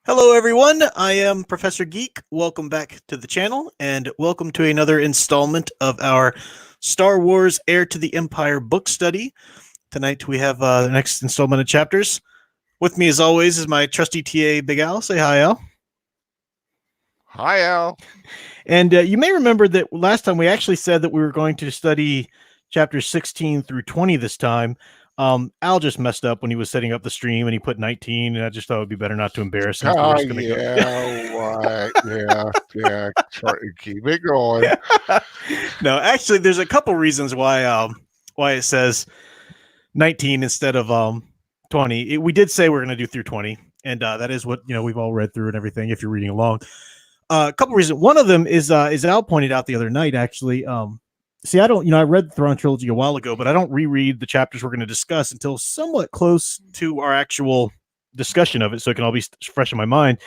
Hello, everyone. I am Professor Geek. Welcome back to the channel, and welcome to another installment of our Star Wars Heir to the Empire book study. Tonight we have the next installment of chapters. With me, as always, is my trusty TA, Big Al. Say hi, Al. Hi, Al. And you may remember that last time we actually said that we were going to study chapters 16 through 20 this time. Al just messed up when he was setting up the stream and he put 19, and I just thought it would be better not to embarrass him. So we're just gonna Right. Yeah. Keep it going. No, actually, there's a couple reasons why it says 19 instead of 20. We did say we're gonna do through 20, and that is what we've all read through and everything. If you're reading along, a couple reasons. One of them is Al pointed out the other night. Actually, see, I don't, I read the Thrawn trilogy a while ago, but I don't reread the chapters we're going to discuss until somewhat close to our actual discussion of it, so it can all be fresh in my mind.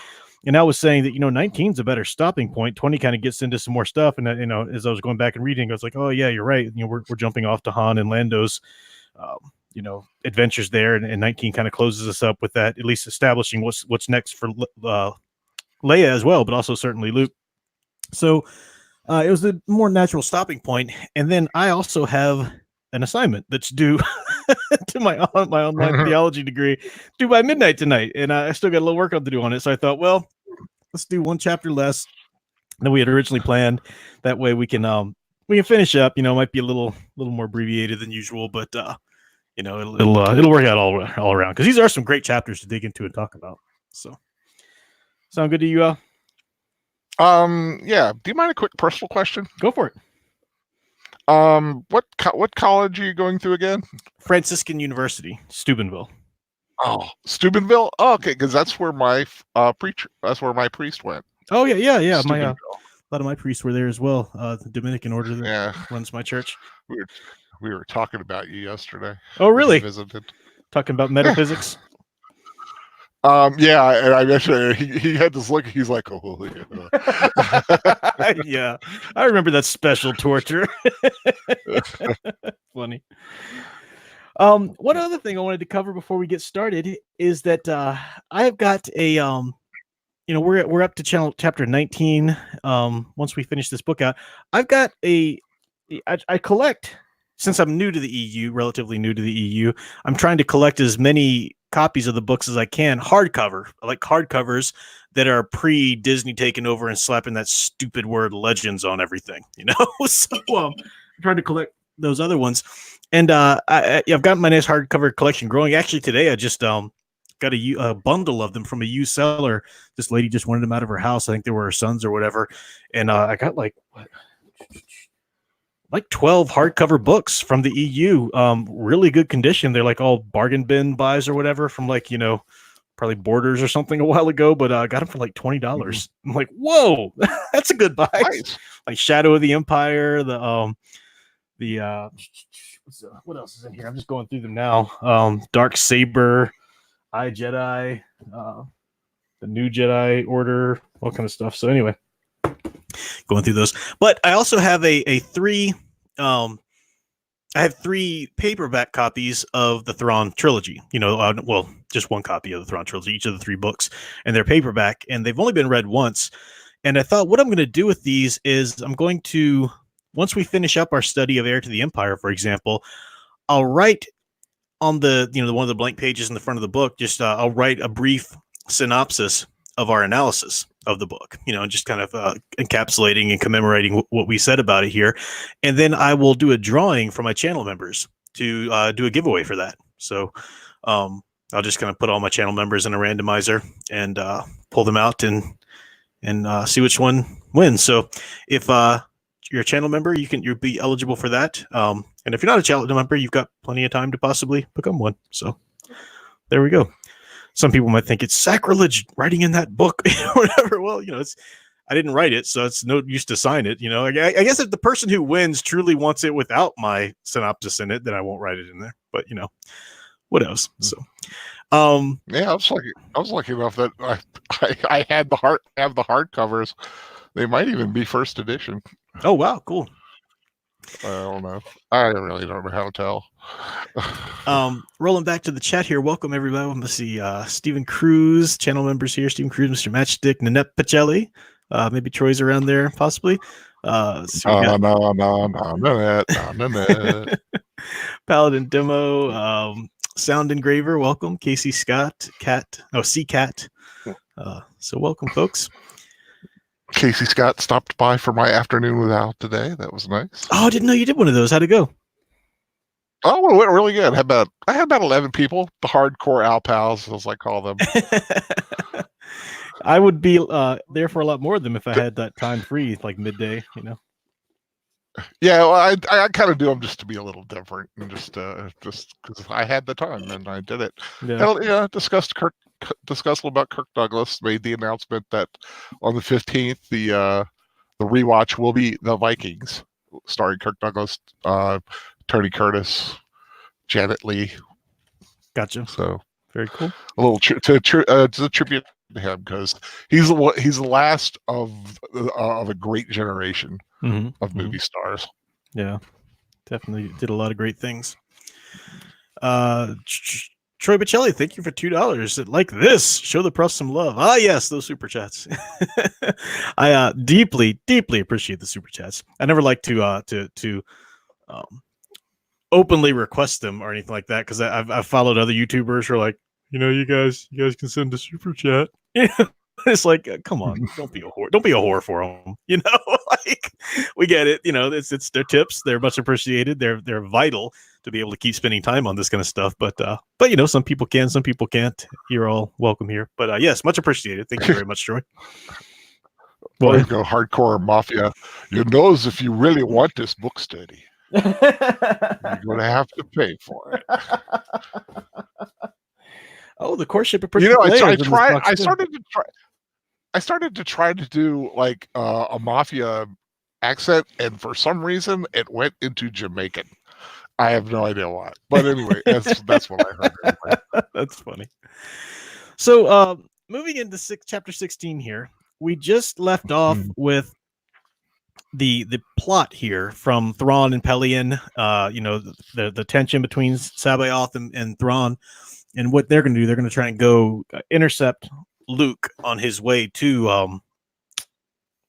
And I was saying that 19 is a better stopping point. 20 kind of gets into some more stuff, and as I was going back and reading, I was like, oh yeah, you're right. We're jumping off to Han and Lando's, adventures there, and 19 kind of closes us up with that, at least establishing what's next for Leia as well, but also certainly Luke. So it was a more natural stopping point. And then I also have an assignment that's due to my online theology degree due by midnight tonight, and I still got a little work to do on it. So I thought, well, let's do one chapter less than we had originally planned. That way we can finish up. It might be a little more abbreviated than usual, but it'll work out all around, because these are some great chapters to dig into and talk about. So sound good to you? Yeah. Do you mind a quick personal question? Go for it. What college are you going through again? Franciscan University, Steubenville. Oh, Steubenville. Oh, okay, because that's where my priest went. Oh yeah. A lot of my priests were there as well. The Dominican order that runs my church. We were talking about you yesterday. Oh really? Visited. Talking about metaphysics. Yeah, and I actually he had this look. He's like, oh yeah. Yeah, I remember that special torture. Funny. One other thing I wanted to cover before we get started is that I have got a we're up to chapter 19. Once we finish this book out, I've got I collect, since I'm new to the EU, relatively new to the EU. I'm trying to collect as many copies of the books as I can, hardcover. I like hardcovers that are pre-Disney taking over and slapping that stupid word legends on everything, So I'm trying to collect those other ones. And I've got my nice hardcover collection growing. Actually, today I just got a bundle of them from a used seller. This lady just wanted them out of her house. I think they were her sons or whatever. And I got like 12 hardcover books from the EU. Really good condition. They're like all bargain bin buys or whatever from probably Borders or something a while ago, but I got them for like $20. Mm-hmm. I'm like, whoa, that's a good buy. Nice. Like Shadow of the Empire, what else is in here? I'm just going through them now. Dark Saber, I Jedi, the New Jedi Order, all kind of stuff. So anyway, going through those. But I also have I have 3 paperback copies of the Thrawn trilogy. Just one copy of the Thrawn trilogy, each of the 3 books, and they're paperback, and they've only been read once. And I thought what I'm going to do with these is I'm going to, once we finish up our study of Heir to the Empire, for example, I'll write on the one of the blank pages in the front of the book, just I'll write a brief synopsis of our analysis of the book, just kind of encapsulating and commemorating what we said about it here. And then I will do a drawing for my channel members to do a giveaway for that. So I'll just kind of put all my channel members in a randomizer and pull them out and see which one wins. So if you're a channel member, you'll be eligible for that. And if you're not a channel member, you've got plenty of time to possibly become one. So there we go. Some people might think it's sacrilege writing in that book or whatever. Well, I didn't write it, so it's no use to sign it. I guess if the person who wins truly wants it without my synopsis in it, then I won't write it in there. But what else? So, yeah, I was lucky enough that I have the hardcovers. They might even be first edition. Oh wow, cool. I don't know. I really don't know how to tell. Rolling back to the chat here. Welcome everybody. Let's see. Stephen Cruz, channel members here. Stephen Cruz, Mr. Matchstick, Nanette Pacelli. Maybe Troy's around there, possibly. Let's see, No. Paladin Demo, Sound Engraver, welcome. Casey Scott, C Cat. So welcome, folks. Casey Scott stopped by for my afternoon with Al today. That was nice. Oh, I didn't know you did one of those. How'd it go? Oh, well, it went really good. I had about 11 people, the hardcore Al pals, as I call them. I would be there for a lot more of them if I had that time free, like midday, Yeah, well, I kind of do them just to be a little different, and just because I had the time and I did it. Yeah. Discussed a little about Kirk Douglas. Made the announcement that on the 15th, the rewatch will be The Vikings, starring Kirk Douglas, Tony Curtis, Janet Leigh. Gotcha. So very cool. A little to tribute to him, because he's the last of a great generation of movie stars. Yeah, definitely did a lot of great things. Troy Bocelli, thank you for $2. Like this, show the press some love. Ah, yes, those super chats. I deeply appreciate the super chats. I never like to openly request them or anything like that, because I've followed other YouTubers who are like, you guys can send a super chat. It's like, come on, don't be a whore for them. Like, we get it. It's their tips. They're much appreciated. They're vital to be able to keep spending time on this kind of stuff. But some people can, some people can't. You're all welcome here. But yes, much appreciated. Thank you very much, Troy. Well, you go hardcore mafia. You knows if you really want this book study, you're going to have to pay for it. Oh, the courtship of I started to try to do like a mafia accent, and for some reason it went into Jamaican. I have no idea why, but anyway, that's what I heard. Anyway. That's funny. So, moving into chapter 16 here, we just left off with the plot here from Thrawn and Pelion. The tension between Sabaoth and Thrawn, and what they're going to do. They're going to try and go intercept Luke on his way to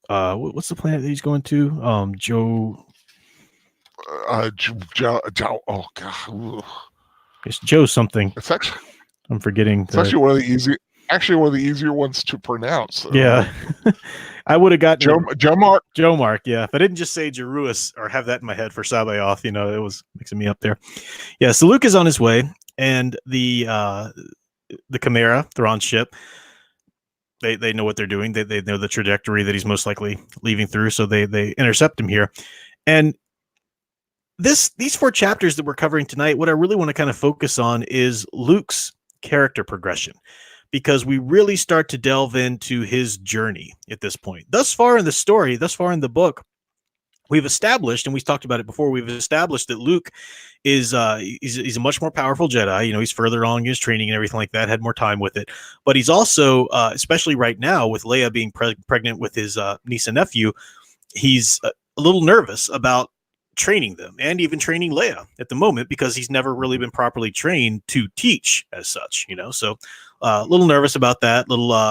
what's the planet that he's going to? Joe. Oh god, it's Joe something. It's actually, I'm forgetting. It's actually one of the easier ones to pronounce. Yeah, I would have gotten Joe Mark. Yeah, if I didn't just say Jeruus or have that in my head for Sabaoth, it was mixing me up there. Yeah, so Luke is on his way, and the Chimera, Thrawn's ship. They know what they're doing. They know the trajectory that he's most likely leaving through, so they intercept him here. And these 4 chapters that we're covering tonight, what I really want to kind of focus on is Luke's character progression, because we really start to delve into his journey at this point. Thus far in the story, thus far in the book, we've established, and we've talked about it before, we've established that Luke is he's a much more powerful Jedi. He's further along in his training and everything like that, had more time with it. But he's also, especially right now with Leia being pregnant with his niece and nephew, he's a little nervous about training them and even training Leia at the moment, because he's never really been properly trained to teach as such, so a little nervous about that.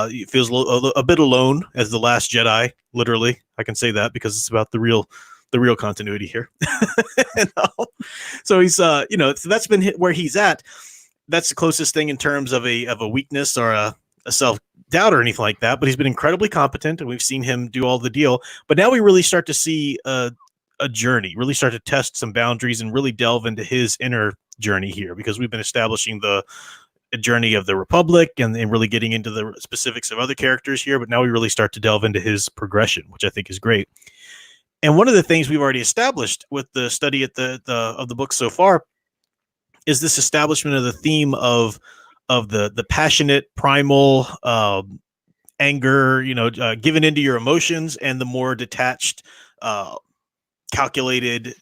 He feels a bit alone as the last Jedi, literally. I can say that because it's about the real continuity here. So he's so that's been where he's at. That's the closest thing in terms of a weakness or a self-doubt or anything like that, but he's been incredibly competent, and we've seen him do all the deal. But now we really start to see a journey, really start to test some boundaries and really delve into his inner journey here, because we've been establishing the journey of the Republic and really getting into the specifics of other characters here. But now we really start to delve into his progression, which I think is great. And one of the things we've already established with the study of the book so far is this establishment of the theme of the passionate primal anger, giving into your emotions, and the more detached, calculated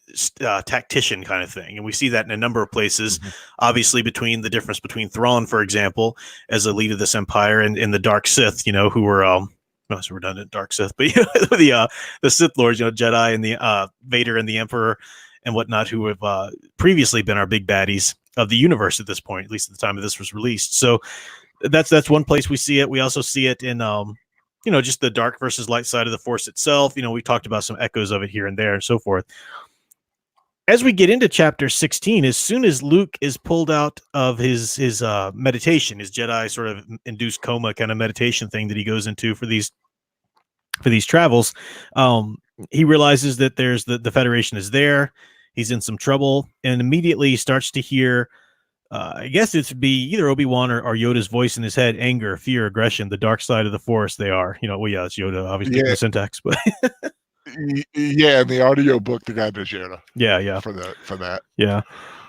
tactician kind of thing. And we see that in a number of places, obviously between the difference between Thrawn, for example, as a lead of this empire, and the Dark Sith, who were not so redundant, Dark Sith, but the Sith Lords, Jedi and the Vader and the Emperor, and whatnot, who have previously been our big baddies of the universe at this point, at least at the time of this was released. So that's one place we see it. We also see it in just the dark versus light side of the Force itself. We talked about some echoes of it here and there and so forth. As we get into chapter 16, as soon as Luke is pulled out of his meditation, his Jedi sort of induced coma kind of meditation thing that he goes into for these travels, he realizes that there's the Federation is there. He's in some trouble, and immediately starts to hear, I guess it'd be either Obi-Wan or Yoda's voice in his head: anger, fear, aggression, the dark side of the Force. They are, well, yeah, it's Yoda, obviously, the syntax, but yeah, in the audio book, the guy does Yoda. Yeah. For that. Yeah.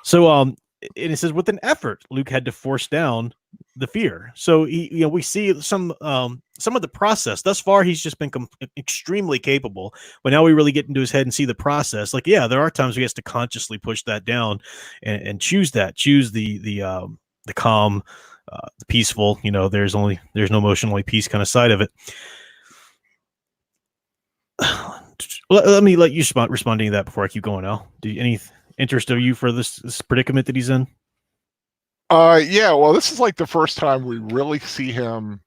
So, and it says, with an effort, Luke had to force down the fear. So we see some of the process. Thus far, he's just been extremely capable. But now we really get into his head and see the process. Like, yeah, there are times he has to consciously push that down and choose the calm, the peaceful. There's no emotion, only peace kind of side of it. Let me let you respond to that before I keep going. Al, any interest of you for this predicament that he's in? Yeah, well, this is like the first time we really see him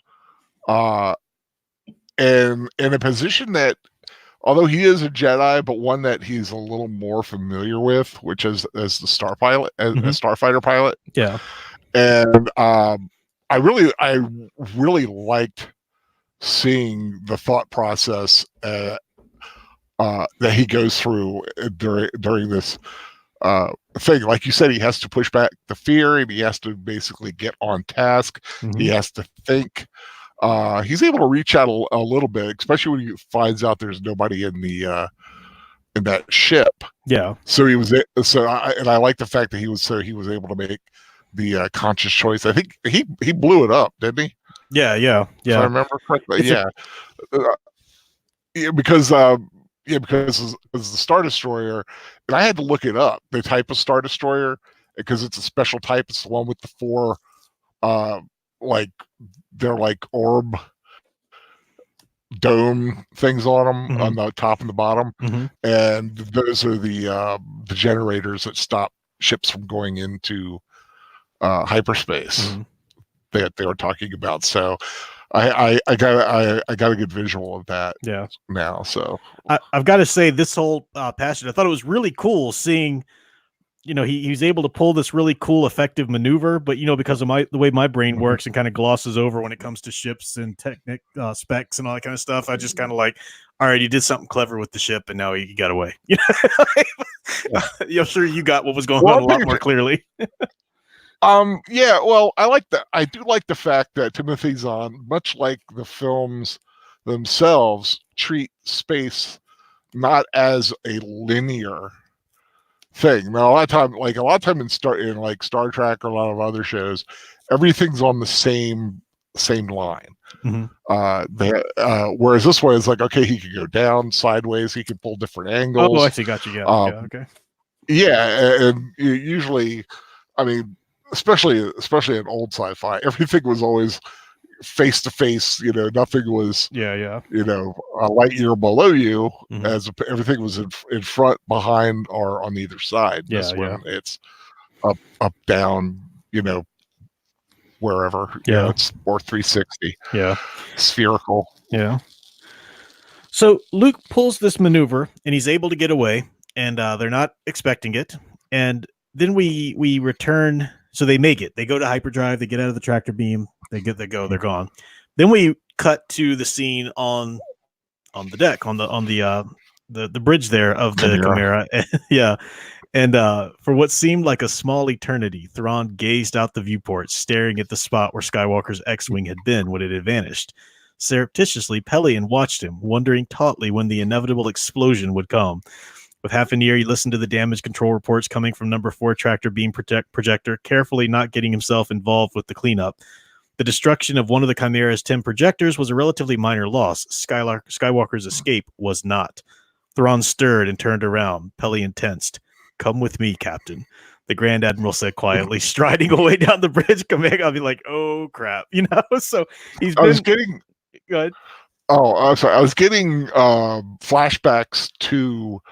in a position that, although he is a Jedi, but one that he's a little more familiar with, which is as the star pilot, as a starfighter pilot. Yeah. And I really liked seeing the thought process that he goes through during this thing. Like you said, he has to push back the fear, and he has to basically get on task. He has to think. He's able to reach out a little bit, especially when he finds out there's nobody in the in that ship. Yeah. So I like the fact that he was able to make the conscious choice. I think he blew it up, didn't he? Yeah. If I remember correctly. Because it's the Star Destroyer, and I had to look it up, the type of Star Destroyer, because it's a special type. It's the one with the four, they're like orb dome things on them on the top and the bottom, and those are the generators that stop ships from going into hyperspace that they were talking about. So I got a good visual of that. Yeah. Now, so I've got to say, this whole passage, I thought it was really cool seeing, he was able to pull this really cool, effective maneuver, but because of the way my brain works and kind of glosses over when it comes to ships and technic specs and all that kind of stuff. I just kind of like, all right, he did something clever with the ship, and now he got away. Sure, you got what was going on a lot more clearly. Yeah, well, I do like the fact that Timothy Zahn, much like the films themselves, treat space not as a linear thing. Now, a lot of time in Star Trek or a lot of other shows, everything's on the same line. Whereas this way, it's like, okay, he could go down, sideways, he could pull different angles. Oh, I see, got you. Yeah, okay. Yeah, and usually, I mean, especially in old sci-fi, everything was always face to face. Nothing was a light year below you, as everything was in front, behind, or on either side. This one, it's up, down, wherever. It's more 360. Yeah, spherical. Yeah. So Luke pulls this maneuver, and he's able to get away, and they're not expecting it. And then we return. So they make it. They go to hyperdrive. They get out of the tractor beam. They go. They're gone. Then we cut to the scene on the deck, on the bridge there of the Chimera. Yeah. And for what seemed like a small eternity, Thrawn gazed out the viewport, staring at the spot where Skywalker's X-wing had been when it had vanished. Surreptitiously, Pelion watched him, wondering tautly when the inevitable explosion would come. With half an ear, he listened to the damage control reports coming from number 4 tractor beam projector, carefully not getting himself involved with the cleanup. The destruction of one of the Chimera's 10 projectors was a relatively minor loss. Skywalker's escape was not. Thrawn stirred and turned around. Pelion tensed. "Come with me, Captain," the Grand Admiral said quietly, striding away down the bridge. I'll be like, oh, crap. So he's been... Go ahead. Oh, I'm sorry. I was getting flashbacks to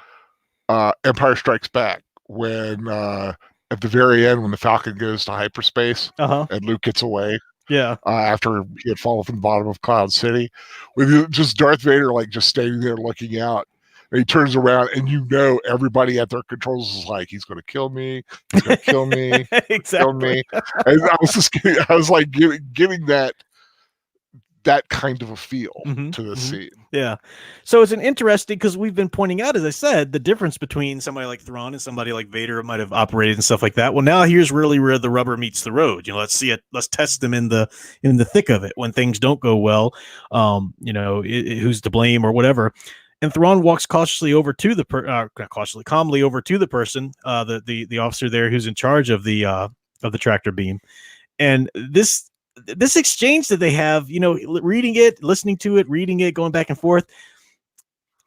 Empire Strikes Back, when at the very end, when the Falcon goes to hyperspace and Luke gets away. Yeah. After he had fallen from the bottom of Cloud City, with just Darth Vader like just standing there looking out, and he turns around, and everybody at their controls is like, "He's going to kill me. He's going to kill me. Exactly. Kill me." And I was just kidding. I was like giving that kind of a feel to the scene. Yeah. So it's an interesting, because we've been pointing out, as I said, the difference between somebody like Thrawn and somebody like Vader might have operated and stuff like that. Well, now here's really where the rubber meets the road. Let's see it. Let's test them in the thick of it when things don't go well. Who's to blame or whatever. And Thrawn walks cautiously over to calmly over to the person, the officer there who's in charge of the tractor beam, and this exchange that they have, reading it, listening to it, reading it, going back and forth.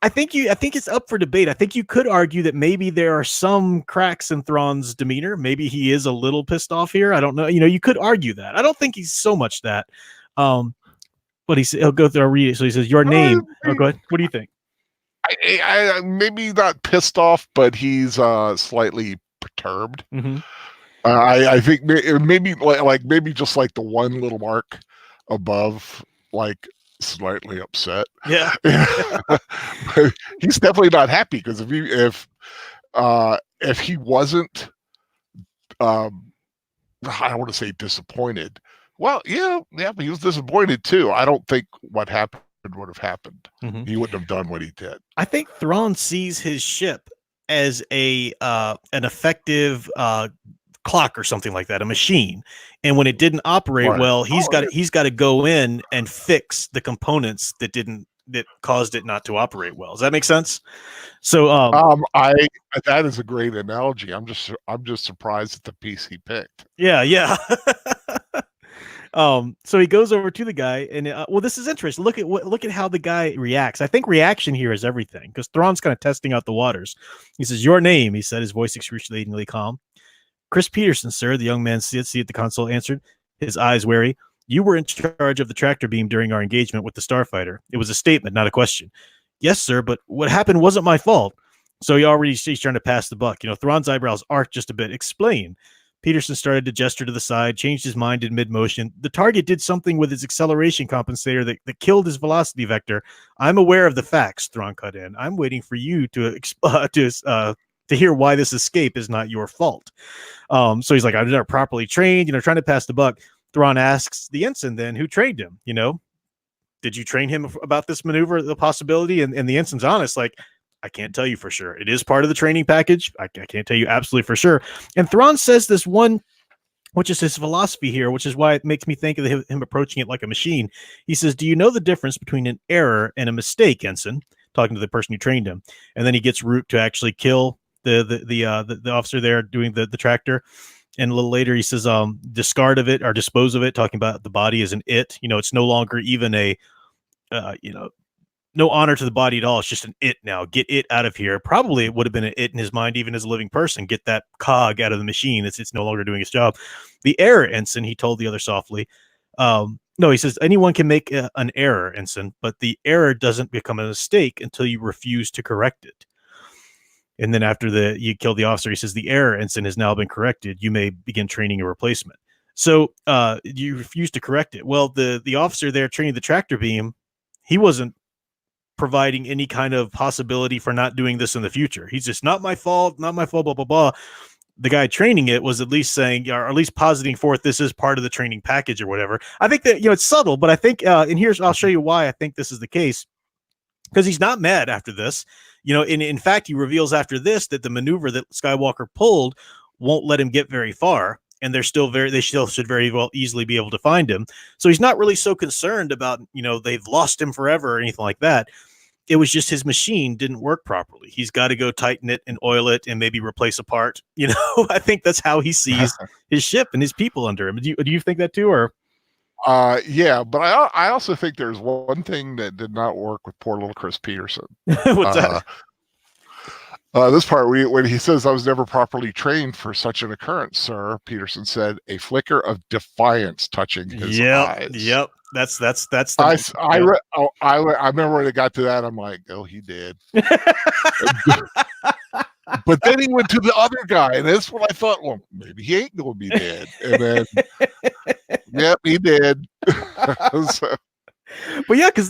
I think it's up for debate. I think you could argue that maybe there are some cracks in Thrawn's demeanor. Maybe he is a little pissed off here. I don't know. You could argue that. I don't think he's so much that. But he'll go through. I'll read it. So he says, "Your name." Oh, go ahead. What do you think? I maybe not pissed off, but he's slightly perturbed. I think maybe maybe just like the one little mark above, like slightly upset. Yeah. He's definitely not happy, because if he wasn't, I don't want to say disappointed. Well, yeah, but he was disappointed too. I don't think what happened would have happened. He wouldn't have done what he did. I think Thrawn sees his ship as an effective clock or something like that, a machine, and when it didn't operate well, he's got to go in and fix the components that caused it not to operate well. Does that make sense? So that is a great analogy. I'm just surprised at the piece he picked. Yeah. So he goes over to the guy, and this is interesting. Look at how the guy reacts. I think reaction here is everything, because Thrawn's kind of testing out the waters. He says, "Your name," he said, his voice excruciatingly calm. "Chris Peterson, sir," the young man seated at the console answered, his eyes wary. "You were in charge of the tractor beam during our engagement with the starfighter. It was a statement, not a question." "Yes, sir, but what happened wasn't my fault." So he's trying to pass the buck. Thrawn's eyebrows arched just a bit. "Explain." Peterson started to gesture to the side, changed his mind in mid-motion. "The target did something with his acceleration compensator that killed his velocity vector. I'm aware of the facts," Thrawn cut in. "I'm waiting for you to hear why this escape is not your fault." So he's like, "I'm not properly trained," trying to pass the buck. Thrawn asks the ensign then, who trained him, "Did you train him about this maneuver, the possibility?" And the ensign's honest, like, "I can't tell you for sure. It is part of the training package. I can't tell you absolutely for sure." And Thrawn says this one, which is his philosophy here, which is why it makes me think of him approaching it like a machine. He says, "Do you know the difference between an error and a mistake, ensign?" Talking to the person who trained him. And then he gets Root to actually kill the officer there doing the tractor. And a little later he says, "Discard of it or dispose of it," talking about the body as an it. It's no longer even a no honor to the body at all. It's just an it now. Get it out of here. Probably it would have been an it in his mind, even as a living person. Get that cog out of the machine. It's no longer doing its job. "The error, ensign," he told the other softly. No, he says, "Anyone can make an error, ensign, but the error doesn't become a mistake until you refuse to correct it." And then after you kill the officer, he says, "The error, ensign, has now been corrected. You may begin training a replacement." So you refuse to correct it. Well, the officer there training the tractor beam, he wasn't providing any kind of possibility for not doing this in the future. He's just, not my fault, blah, blah, blah. The guy training it was at least saying, or at least positing forth, this is part of the training package or whatever. I think that, it's subtle, but I think, and I'll show you why I think this is the case. Because he's not mad after this. In fact, he reveals after this that the maneuver that Skywalker pulled won't let him get very far. And they still should very well easily be able to find him. So he's not really so concerned about, they've lost him forever or anything like that. It was just his machine didn't work properly. He's got to go tighten it and oil it and maybe replace a part. I think that's how he sees his ship and his people under him. Do you think that too, or? Yeah, but I also think there's one thing that did not work with poor little Chris Peterson. What's that? This part when he says, "I was never properly trained for such an occurrence, sir," Peterson said, a flicker of defiance touching his eyes. Yep. That's I remember when it got to that, I'm like, oh, he did. But then he went to the other guy, and that's when I thought, well, maybe he ain't gonna be dead. And then, yep, he did. So, But yeah, because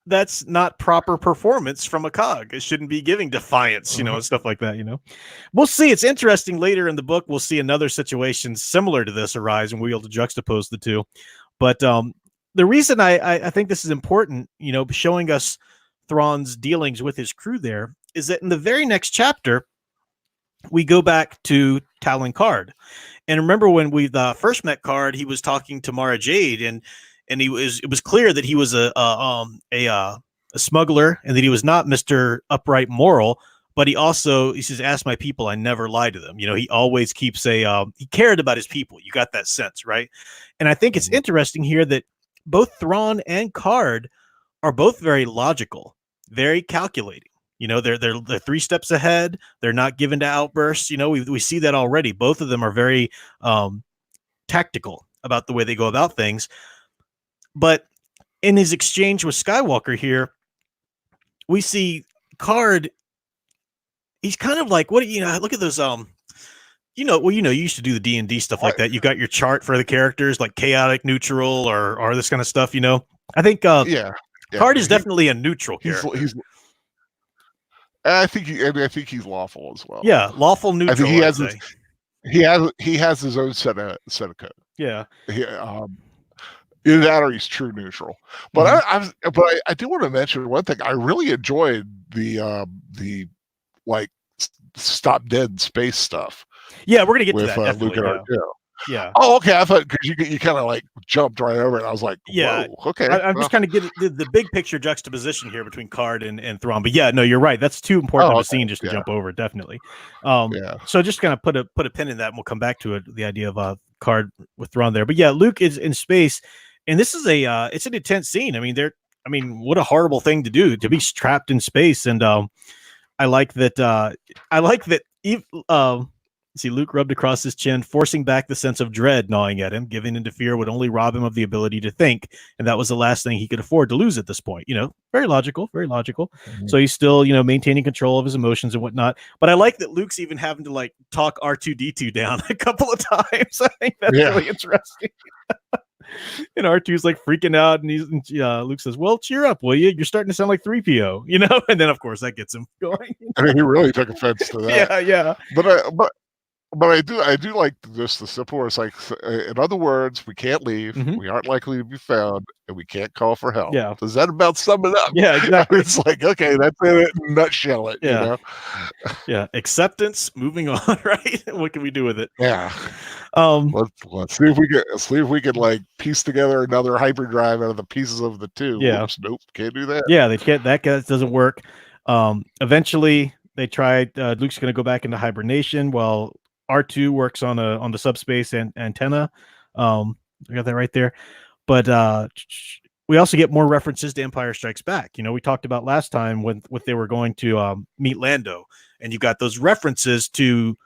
that's not proper performance from a cog. It shouldn't be giving defiance, and stuff like that. We'll see. It's interesting later in the book. We'll see another situation similar to this arise, and we'll be able to juxtapose the two. But the reason I think this is important, showing us Thrawn's dealings with his crew there, is that in the very next chapter, we go back to Talon Card. And remember when we first met Card, he was talking to Mara Jade, and it was clear that he was a smuggler, and that he was not Mr. Upright Moral, but he says, ask my people, I never lie to them. He always keeps he cared about his people. You got that sense, right? And I think it's interesting here that both Thrawn and Card are both very logical, very calculating. They're 3 steps ahead. They're not given to outbursts. We see that already. Both of them are very tactical about the way they go about things. But in his exchange with Skywalker here, we see Card. He's kind of like, look at those, you used to do the D&D stuff like that. You've got your chart for the characters, like chaotic, neutral, or this kind of stuff, I think Card is definitely a neutral character. I think he's lawful as well. Yeah, lawful neutral. I think he has his own set of code. Yeah. Either that or he's true neutral. But I do want to mention one thing. I really enjoyed the like stop dead space stuff. Yeah, we're gonna get to that. Luke and R2. Yeah. Oh, okay. I thought because you kind of like jumped right over it. I was like, yeah, whoa, okay. I'm just kind of getting the big picture juxtaposition here between Card and Thrawn. But yeah, no, you're right. That's too important of a scene just to jump over. Definitely. So just kind of put a pin in that, and we'll come back to it. The idea of Card with Thrawn there. But yeah, Luke is in space, and this is it's an intense scene. I mean, what a horrible thing to do, to be trapped in space. And I like that. See, Luke rubbed across his chin, forcing back the sense of dread gnawing at him. Giving in to fear would only rob him of the ability to think, and that was the last thing he could afford to lose at this point. Very logical, very logical. Mm-hmm. So he's still, maintaining control of his emotions and whatnot. But I like that Luke's even having to like talk R2-D2 down a couple of times. I think that's really interesting. And R2's like freaking out, and Luke says, "Well, cheer up, will you? You're starting to sound like 3PO, And then of course that gets him going. I mean, he really took offense to that. Yeah. But I do like just the simple. It's like, in other words, we can't leave. Mm-hmm. We aren't likely to be found, and we can't call for help. Yeah. Does that about sum it up? Yeah, exactly. It's like, okay, that's it. Nutshell it. Yeah. Yeah. Acceptance. Moving on. Right. What can we do with it? Yeah. Let's see if we can like piece together another hyperdrive out of the pieces of the two. Yeah. Oops, nope, can't do that. Yeah, they can't. That doesn't work. Eventually, they tried. Luke's going to go back into hibernation while R2 works on the subspace antenna. I got that right there. But we also get more references to Empire Strikes Back. We talked about last time when they were going to meet Lando, and you got those references to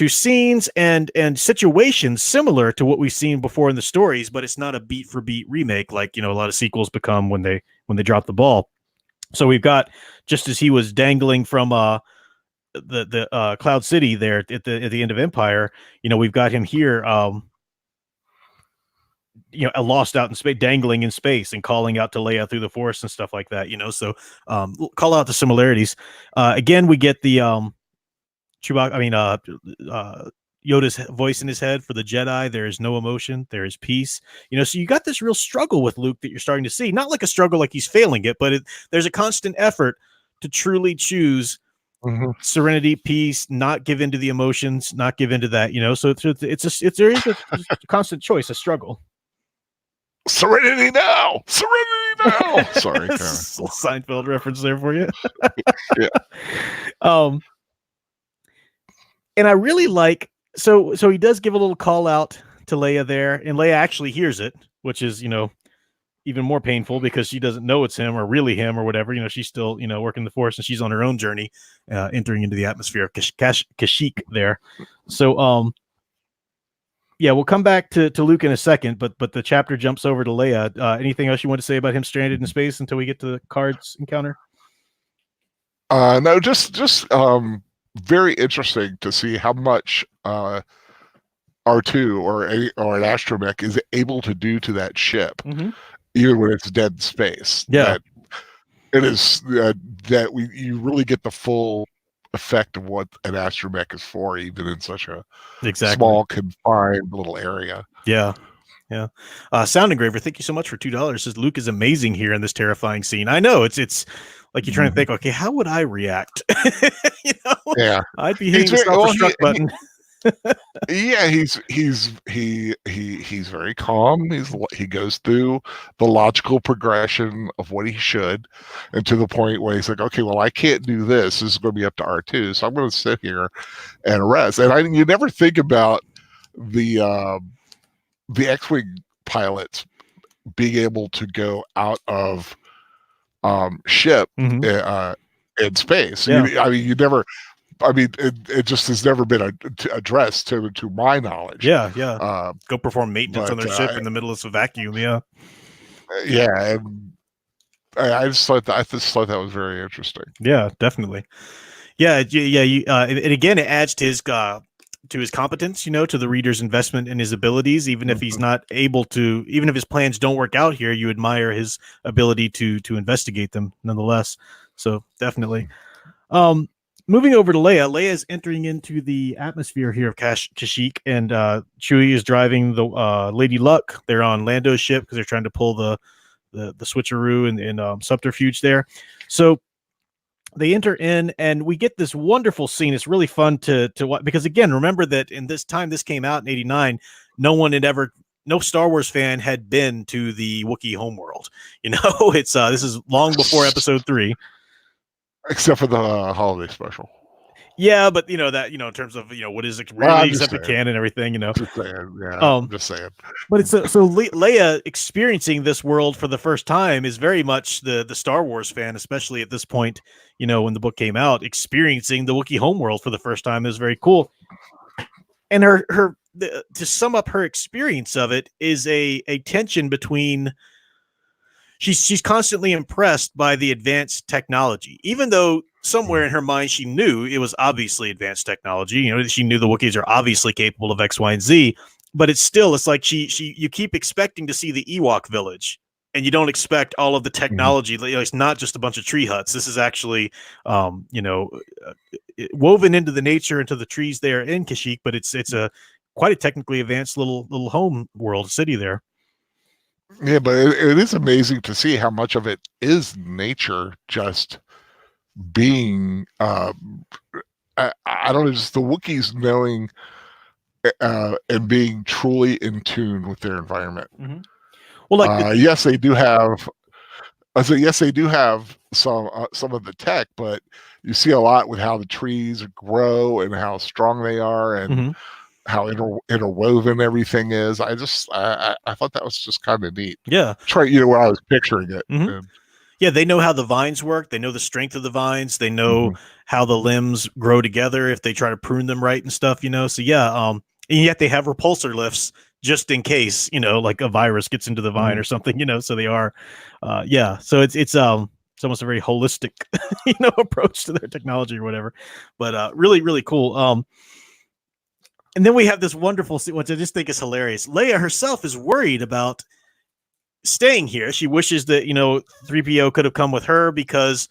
scenes and situations similar to what we've seen before in the stories, but it's not a beat for beat remake like a lot of sequels become when they drop the ball. So we've got, just as he was dangling from the Cloud City there at the end of Empire, we've got him here, lost out in space, dangling in space and calling out to Leia through the Force and stuff like that. So call out the similarities. Again, we get the Yoda's voice in his head for the Jedi. There is no emotion. There is peace. So you got this real struggle with Luke that you're starting to see. Not like a struggle like he's failing it, but there's a constant effort to truly choose serenity, peace, not give into the emotions, not give into that. So there is a constant choice, a struggle. Serenity now. Sorry, Seinfeld reference there for you. Yeah. And I really like, so he does give a little call out to Leia there, and Leia actually hears it, which is, even more painful because she doesn't know it's him or really him or whatever. She's still, working the Force, and she's on her own journey, entering into the atmosphere of Kashyyyk there. So, we'll come back to Luke in a second, but the chapter jumps over to Leia. Anything else you want to say about him stranded in space until we get to the Card's encounter? No, just very interesting to see how much R2 or an astromech is able to do to that ship, even when it's dead in space. Yeah. That it is that you really get the full effect of what an astromech is for, even in such a small, confined little area. Yeah. Yeah. Sound Engraver, thank you so much for $2. Says Luke is amazing here in this terrifying scene. I know it's like you're trying to think, okay, how would I react? You know? Yeah. I'd be hitting the self-destruct button. Yeah, he's very calm. He goes through the logical progression of what he should, and to the point where he's like, okay, well, I can't do this. This is going to be up to R2, so I'm going to sit here and rest. And you never think about the X-wing pilots being able to go out of ship in space. Yeah. You never. I mean, it just has never been addressed to my knowledge. Yeah, yeah. Go perform maintenance on their ship in the middle of a vacuum. Yeah, yeah. And I just thought that was very interesting. Yeah, definitely. Yeah, yeah. And again, it adds to his competence. You know, to the reader's investment in his abilities. Even if he's not able to, even if his plans don't work out here, you admire his ability to investigate them nonetheless. So definitely. Moving over to Leia. Leia is entering into the atmosphere here of Kashyyyk, and Chewie is driving the Lady Luck. They're on Lando's ship because they're trying to pull the switcheroo and subterfuge there. So they enter in, and we get this wonderful scene. It's really fun to watch because, again, remember that in this time this came out in '89, no Star Wars fan had been to the Wookiee homeworld. You know, it's this is long before Episode 3. Except for the holiday special. Yeah, but in terms of what is really accepted canon and everything, Just saying, yeah. I'm just saying. But it's so Leia experiencing this world for the first time is very much the Star Wars fan, especially at this point. When the book came out, experiencing the Wookiee homeworld for the first time is very cool. And to sum up her experience of it is a tension between. She's constantly impressed by the advanced technology, even though somewhere in her mind she knew it was obviously advanced technology. She knew the Wookiees are obviously capable of X, Y, and Z. But it's like you keep expecting to see the Ewok village, and you don't expect all of the technology. It's not just a bunch of tree huts. This is actually, woven into the nature, into the trees there in Kashyyyk. But it's a quite a technically advanced little home world city there. Yeah, but it is amazing to see how much of it is nature just being, I don't know, just the Wookiees knowing and being truly in tune with their environment. Well, yes, they do have. Yes, they do have some of the tech, but you see a lot with how the trees grow and how strong they are, and how interwoven everything is. I thought that was just kind of neat. Yeah. Try, where I was picturing it. Yeah, they know how the vines work. They know the strength of the vines. They know how the limbs grow together if they try to prune them right and stuff, So yeah, and yet they have repulsor lifts just in case, like a virus gets into the vine or something, So they are, So it's almost a very holistic, approach to their technology or whatever. But really, really cool. And then we have this wonderful scene, which I just think is hilarious. Leia herself is worried about staying here. She wishes that, 3PO could have come with her because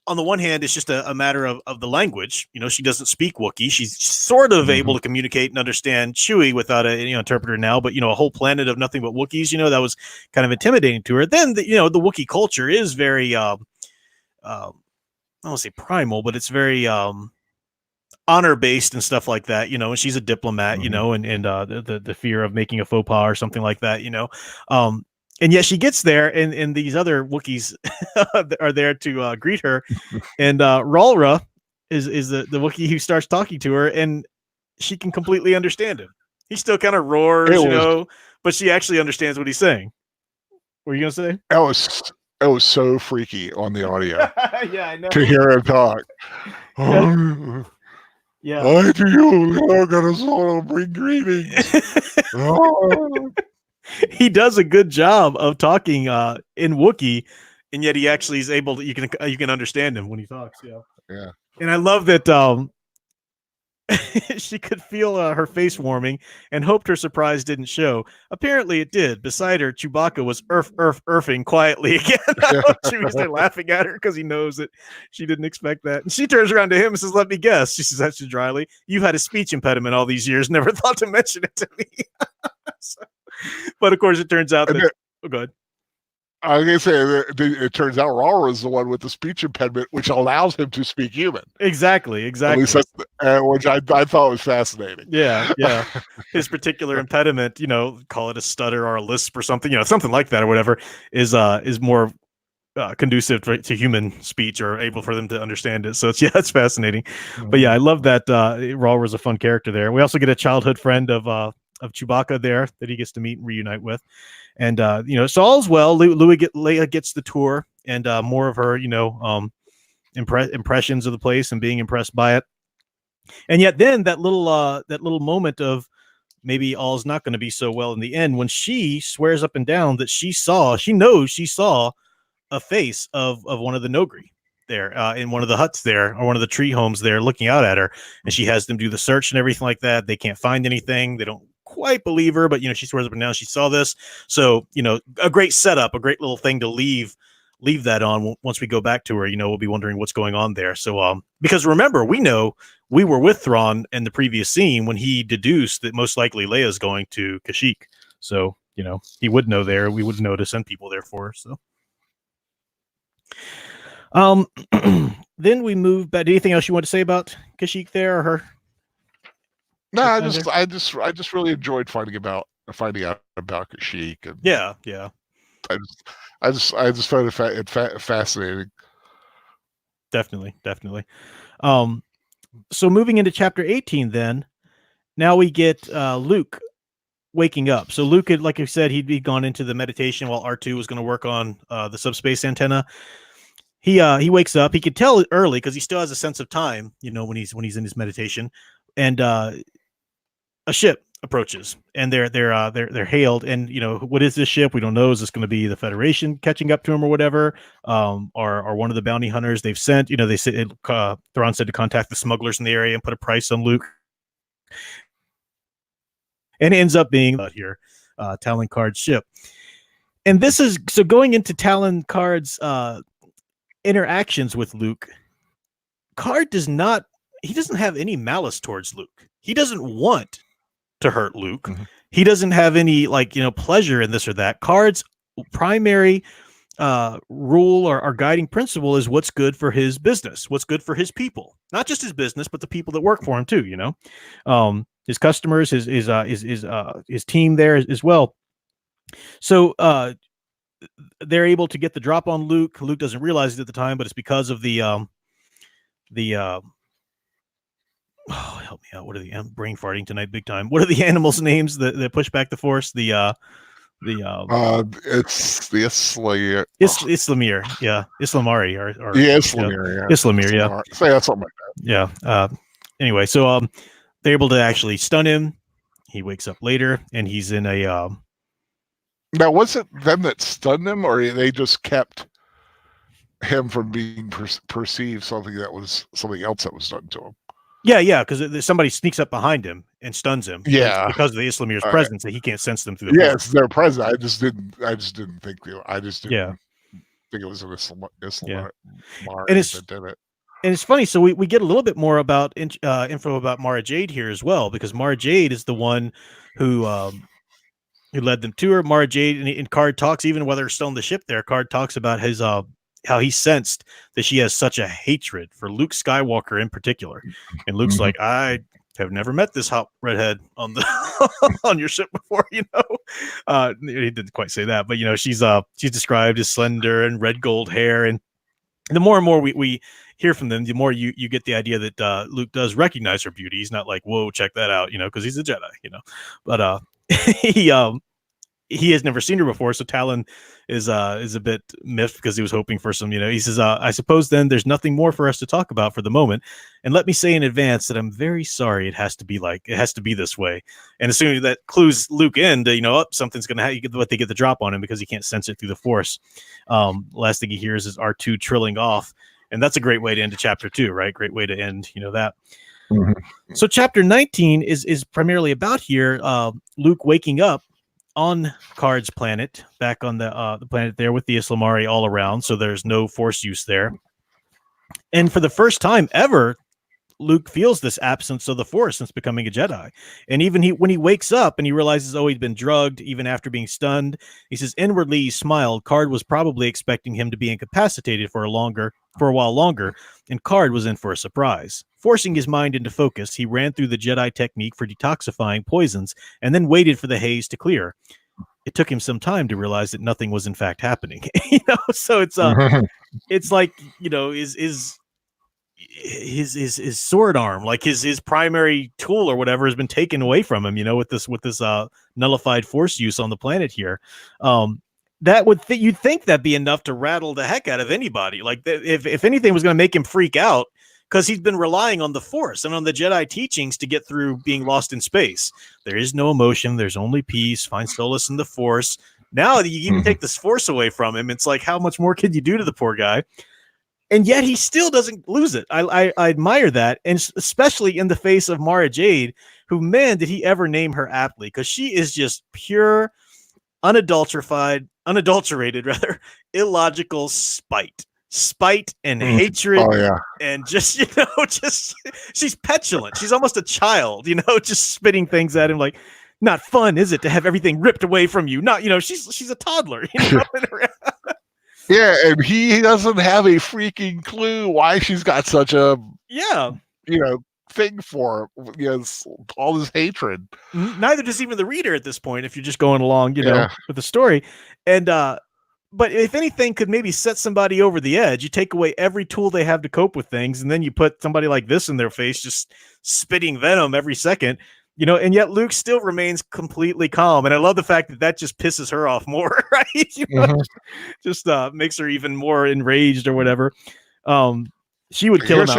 on the one hand, it's just a matter of the language. She doesn't speak Wookiee. She's sort of able to communicate and understand Chewie without an interpreter now, but, a whole planet of nothing but Wookiees, that was kind of intimidating to her. Then, the Wookiee culture is very, I don't want to say primal, but it's very, honor based and stuff like that, and she's a diplomat, and the fear of making a faux pas or something like that, and yet she gets there and these other Wookiees are there to greet her, and Ralra is the Wookiee who starts talking to her, and she can completely understand him. He still kind of roars, but she actually understands what he's saying. What are you gonna say? It was so freaky on the audio. Yeah, I know. To hear him talk. Yeah. I to you, I got a solo bring greetings. He does a good job of talking in Wookiee, and yet he actually is able to. You can understand him when he talks. Yeah. Yeah. And I love that. she could feel her face warming and hoped her surprise didn't show. Apparently it did. Beside her, Chewbacca was earfing quietly again. Chewie's there laughing at her because he knows that she didn't expect that. And she turns around to him and says, "Let me guess." She says that too dryly. "You've had a speech impediment all these years. Never thought to mention it to me." So, but of course, it turns out that... Oh, go ahead. I was going to say, it turns out Raul is the one with the speech impediment, which allows him to speak human. Exactly. At least that's, which I thought was fascinating. Yeah. His particular impediment, call it a stutter or a lisp or something, something like that or whatever, is more conducive to human speech or able for them to understand it. So it's fascinating. Mm-hmm. But yeah, I love that Raul was a fun character there. We also get a childhood friend of Chewbacca there that he gets to meet and reunite with. And, so all's well. Leia gets the tour and more of her, impressions of the place and being impressed by it. And yet then that little moment of maybe all's not going to be so well in the end, when she swears up and down that she knows she saw a face of one of the Nogri there in one of the huts there, or one of the tree homes there, looking out at her. And she has them do the search and everything like that. They can't find anything. They don't quite believe her, but she swears up and down she saw this. So a great setup, a great little thing to leave that on. Once we go back to her, we'll be wondering what's going on there. So because remember, we know we were with Thrawn in the previous scene when he deduced that most likely Leia's going to Kashyyyk. So he would know there. We would know to send people there for her. So then we move back. Anything else you want to say about Kashyyyk there, or her? No, I just really enjoyed finding out about Kashyyyk. And yeah. I just found it fascinating. Definitely. So moving into chapter 18, then now we get Luke waking up. So Luke had, like I said, he'd gone into the meditation while R2 was going to work on the subspace antenna. He wakes up. He could tell early because he still has a sense of time, when he's in his meditation, and a ship approaches, and they're hailed. And what is this ship? We don't know. Is this going to be the Federation catching up to him or whatever, or one of the bounty hunters they've sent? They said Thrawn said to contact the smugglers in the area and put a price on Luke, and it ends up being here Talon Karrde's ship. And this is so going into Talon Karrde's interactions with Luke. Karrde doesn't have any malice towards Luke. He doesn't want to hurt Luke. Mm-hmm. He doesn't have any pleasure in this or that. Karrde's primary rule or guiding principle is what's good for his business, what's good for his people, not just his business, but the people that work for him too. His customers, his team there as well. So they're able to get the drop on Luke. Luke doesn't realize it at the time, but it's because of the oh, help me out. What are I'm brain farting tonight big time. What are the animals' names that push back the Force? It's the Islamir. Islamir, yeah. Islamari or Islamir, yeah. Islamir, yeah. So yeah, something like that. Yeah. Anyway, so they're able to actually stun him. He wakes up later, and he's in a Now, was it them that stunned him, or they just kept him from being perceived something else that was done to him? Yeah, because somebody sneaks up behind him and stuns him. Yeah, because of the Islamir's presence, that he can't sense them through the Yes, they're present. I just didn't think it was an Islamar that did it. And it's funny. So we get a little bit more about info about Mara Jade here as well, because Mara Jade is the one who led them to her. Mara Jade and Karrde talks, even whether they're still on the ship there, Karrde talks about his how he sensed that she has such a hatred for Luke Skywalker in particular. And Luke's like, I have never met this hot redhead on the on your ship before, He didn't quite say that, but she's described as slender and red gold hair. And the more and more we hear from them, the more you get the idea that Luke does recognize her beauty. He's not like, whoa, check that out, because he's a Jedi, but he has never seen her before. So Talon is a bit miffed because he was hoping for some, he says, I suppose then there's nothing more for us to talk about for the moment. And let me say in advance that I'm very sorry. It has to be this way. And assuming that clues Luke in to, something's going to happen, they get the drop on him because he can't sense it through the Force. Last thing he hears is R2 trilling off. And that's a great way to end chapter 2, right? Great way to end, that. Mhm. So chapter 19 is primarily about here Luke waking up on Card's planet, back on the planet there with the Islamari all around, so there's no force use there. And for the first time ever, Luke feels this absence of the Force since becoming a Jedi. And even when he wakes up and he realizes, oh, he's been drugged, even after being stunned, he says inwardly he smiled. Card was probably expecting him to be incapacitated for a while longer, and Card was in for a surprise. Forcing his mind into focus, he ran through the Jedi technique for detoxifying poisons and then waited for the haze to clear. It took him some time to realize that nothing was in fact happening. So it's like, his sword arm, like his primary tool or whatever, has been taken away from him, with this nullified force use on the planet here. That you'd think that'd be enough to rattle the heck out of anybody. Like if anything was going to make him freak out, because he's been relying on the Force and on the Jedi teachings to get through being lost in space. There is no emotion. There's only peace. Find solace in the Force. Now that you even take this Force away from him, it's like, how much more could you do to the poor guy? And yet he still doesn't lose it. I admire that, and especially in the face of Mara Jade, who, man, did he ever name her aptly, because she is just pure, unadulterated, illogical spite and hatred. Oh yeah, and just she's petulant. She's almost a child, just spitting things at him like, not fun, is it, to have everything ripped away from you? Not, she's a toddler. Yeah, and he doesn't have a freaking clue why she's got such a thing for him. All this hatred. Neither does even the reader at this point, if you're just going along, with the story. And but if anything could maybe set somebody over the edge, you take away every tool they have to cope with things, and then you put somebody like this in their face, just spitting venom every second. And yet Luke still remains completely calm. And I love the fact that just pisses her off more, right? Just makes her even more enraged or whatever. She would kill him out.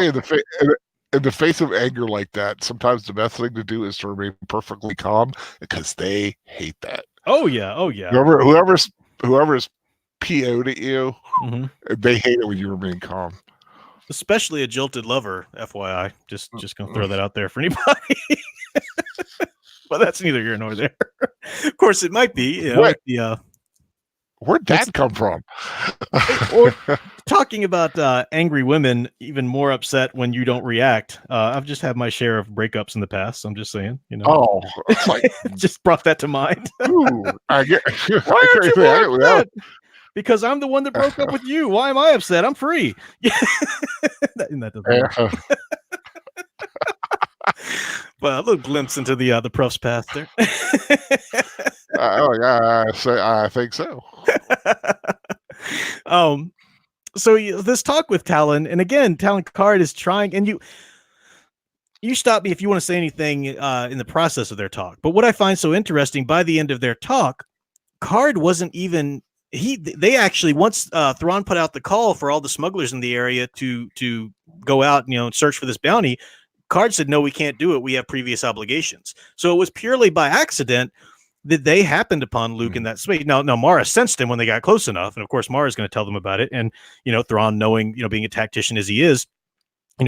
In the face of anger like that, sometimes the best thing to do is to remain perfectly calm, because they hate that. Oh yeah. Whoever's PO'd at you, they hate it when you remain calm. Especially a jilted lover, FYI. Just gonna throw that out there for anybody. But that's neither here nor there. Of course, it might be. Where'd that come from? Or talking about angry women, even more upset when you don't react. I've just had my share of breakups in the past. So I'm just saying, Oh, it's like, just brought that to mind. Ooh, I get. Why aren't you more upset? Because I'm the one that broke up with you. Why am I upset? I'm free. that doesn't Well, a little glimpse into the Prof's past there. I think so. So this talk with Talon, and again, Talon Card is trying, and you stop me if you want to say anything in the process of their talk. But what I find so interesting, by the end of their talk, Card wasn't even. They actually, once Thrawn put out the call for all the smugglers in the area to go out and search for this bounty, Card said, no, we can't do it. We have previous obligations. So it was purely by accident that they happened upon Luke in that space. Now Mara sensed him when they got close enough. And of course, Mara's going to tell them about it. And, Thrawn, knowing, being a tactician as he is,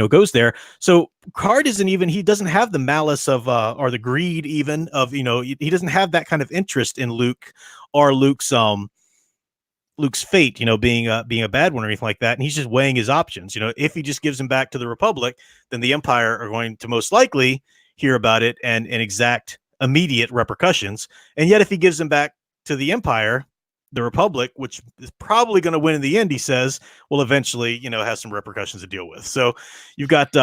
goes there. So Card he doesn't have the malice of, or the greed even of, he doesn't have that kind of interest in Luke or Luke's fate, being a bad one or anything like that. And he's just weighing his options. If he just gives him back to the Republic, then the Empire are going to most likely hear about it and exact immediate repercussions. And yet if he gives him back to the Empire, the Republic, which is probably going to win in the end, he says, will eventually, have some repercussions to deal with. So you've got,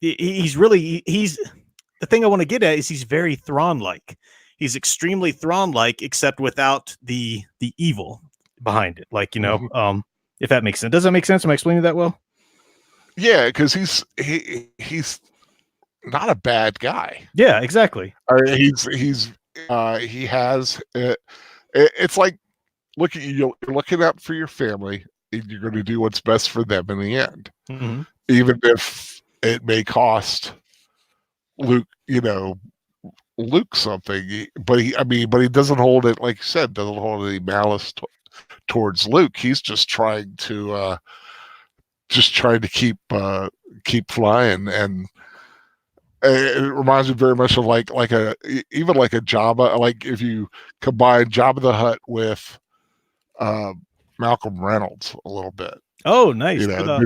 he's the thing I want to get at is he's very Thrawn-like. He's extremely Thrawn-like, except without the evil behind it. Like, if that makes sense. Does that make sense? Am I explaining that well? Yeah, because he's not a bad guy. Yeah, exactly. He has. It's like you're looking out for your family, and you're going to do what's best for them in the end, even if it may cost Luke, Luke something. But he doesn't hold it, like you said, doesn't hold any malice towards Luke. He's just trying to just trying to keep flying. And it reminds me very much of like even like a Jabba, like if you combine Jabba the Hutt with Malcolm Reynolds a little bit. Oh, nice. You know,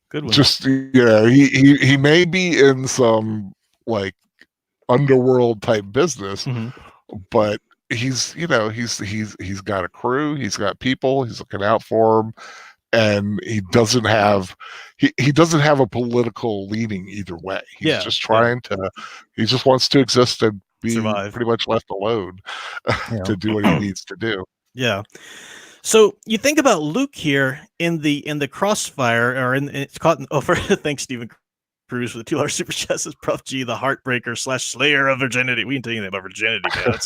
Good one. just he may be in some like underworld type business, but he's got a crew, he's got people, he's looking out for them, and he doesn't have a political leaning either way. He's just trying to, he just wants to exist and be survive, pretty much left alone to do what he needs to do. Yeah. So you think about Luke here in the crossfire, or it's caught. Thanks, Stephen Cruz, for the $2 super chat. Says Prof G, the heartbreaker / slayer of virginity. We can tell you that about virginity, man.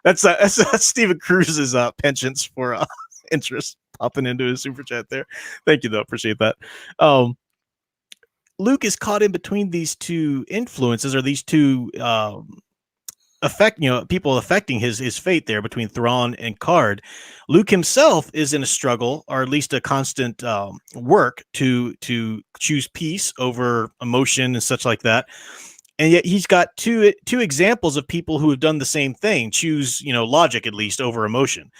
That's Stephen Cruz's penchants for interest popping into his super chat there. Thank you, though. Appreciate that. Luke is caught in between these two influences, or these two people affecting his fate there, between Thrawn and Card. Luke himself is in a struggle, or at least a constant work to choose peace over emotion and such like that. And yet he's got two examples of people who have done the same thing, choose logic at least over emotion.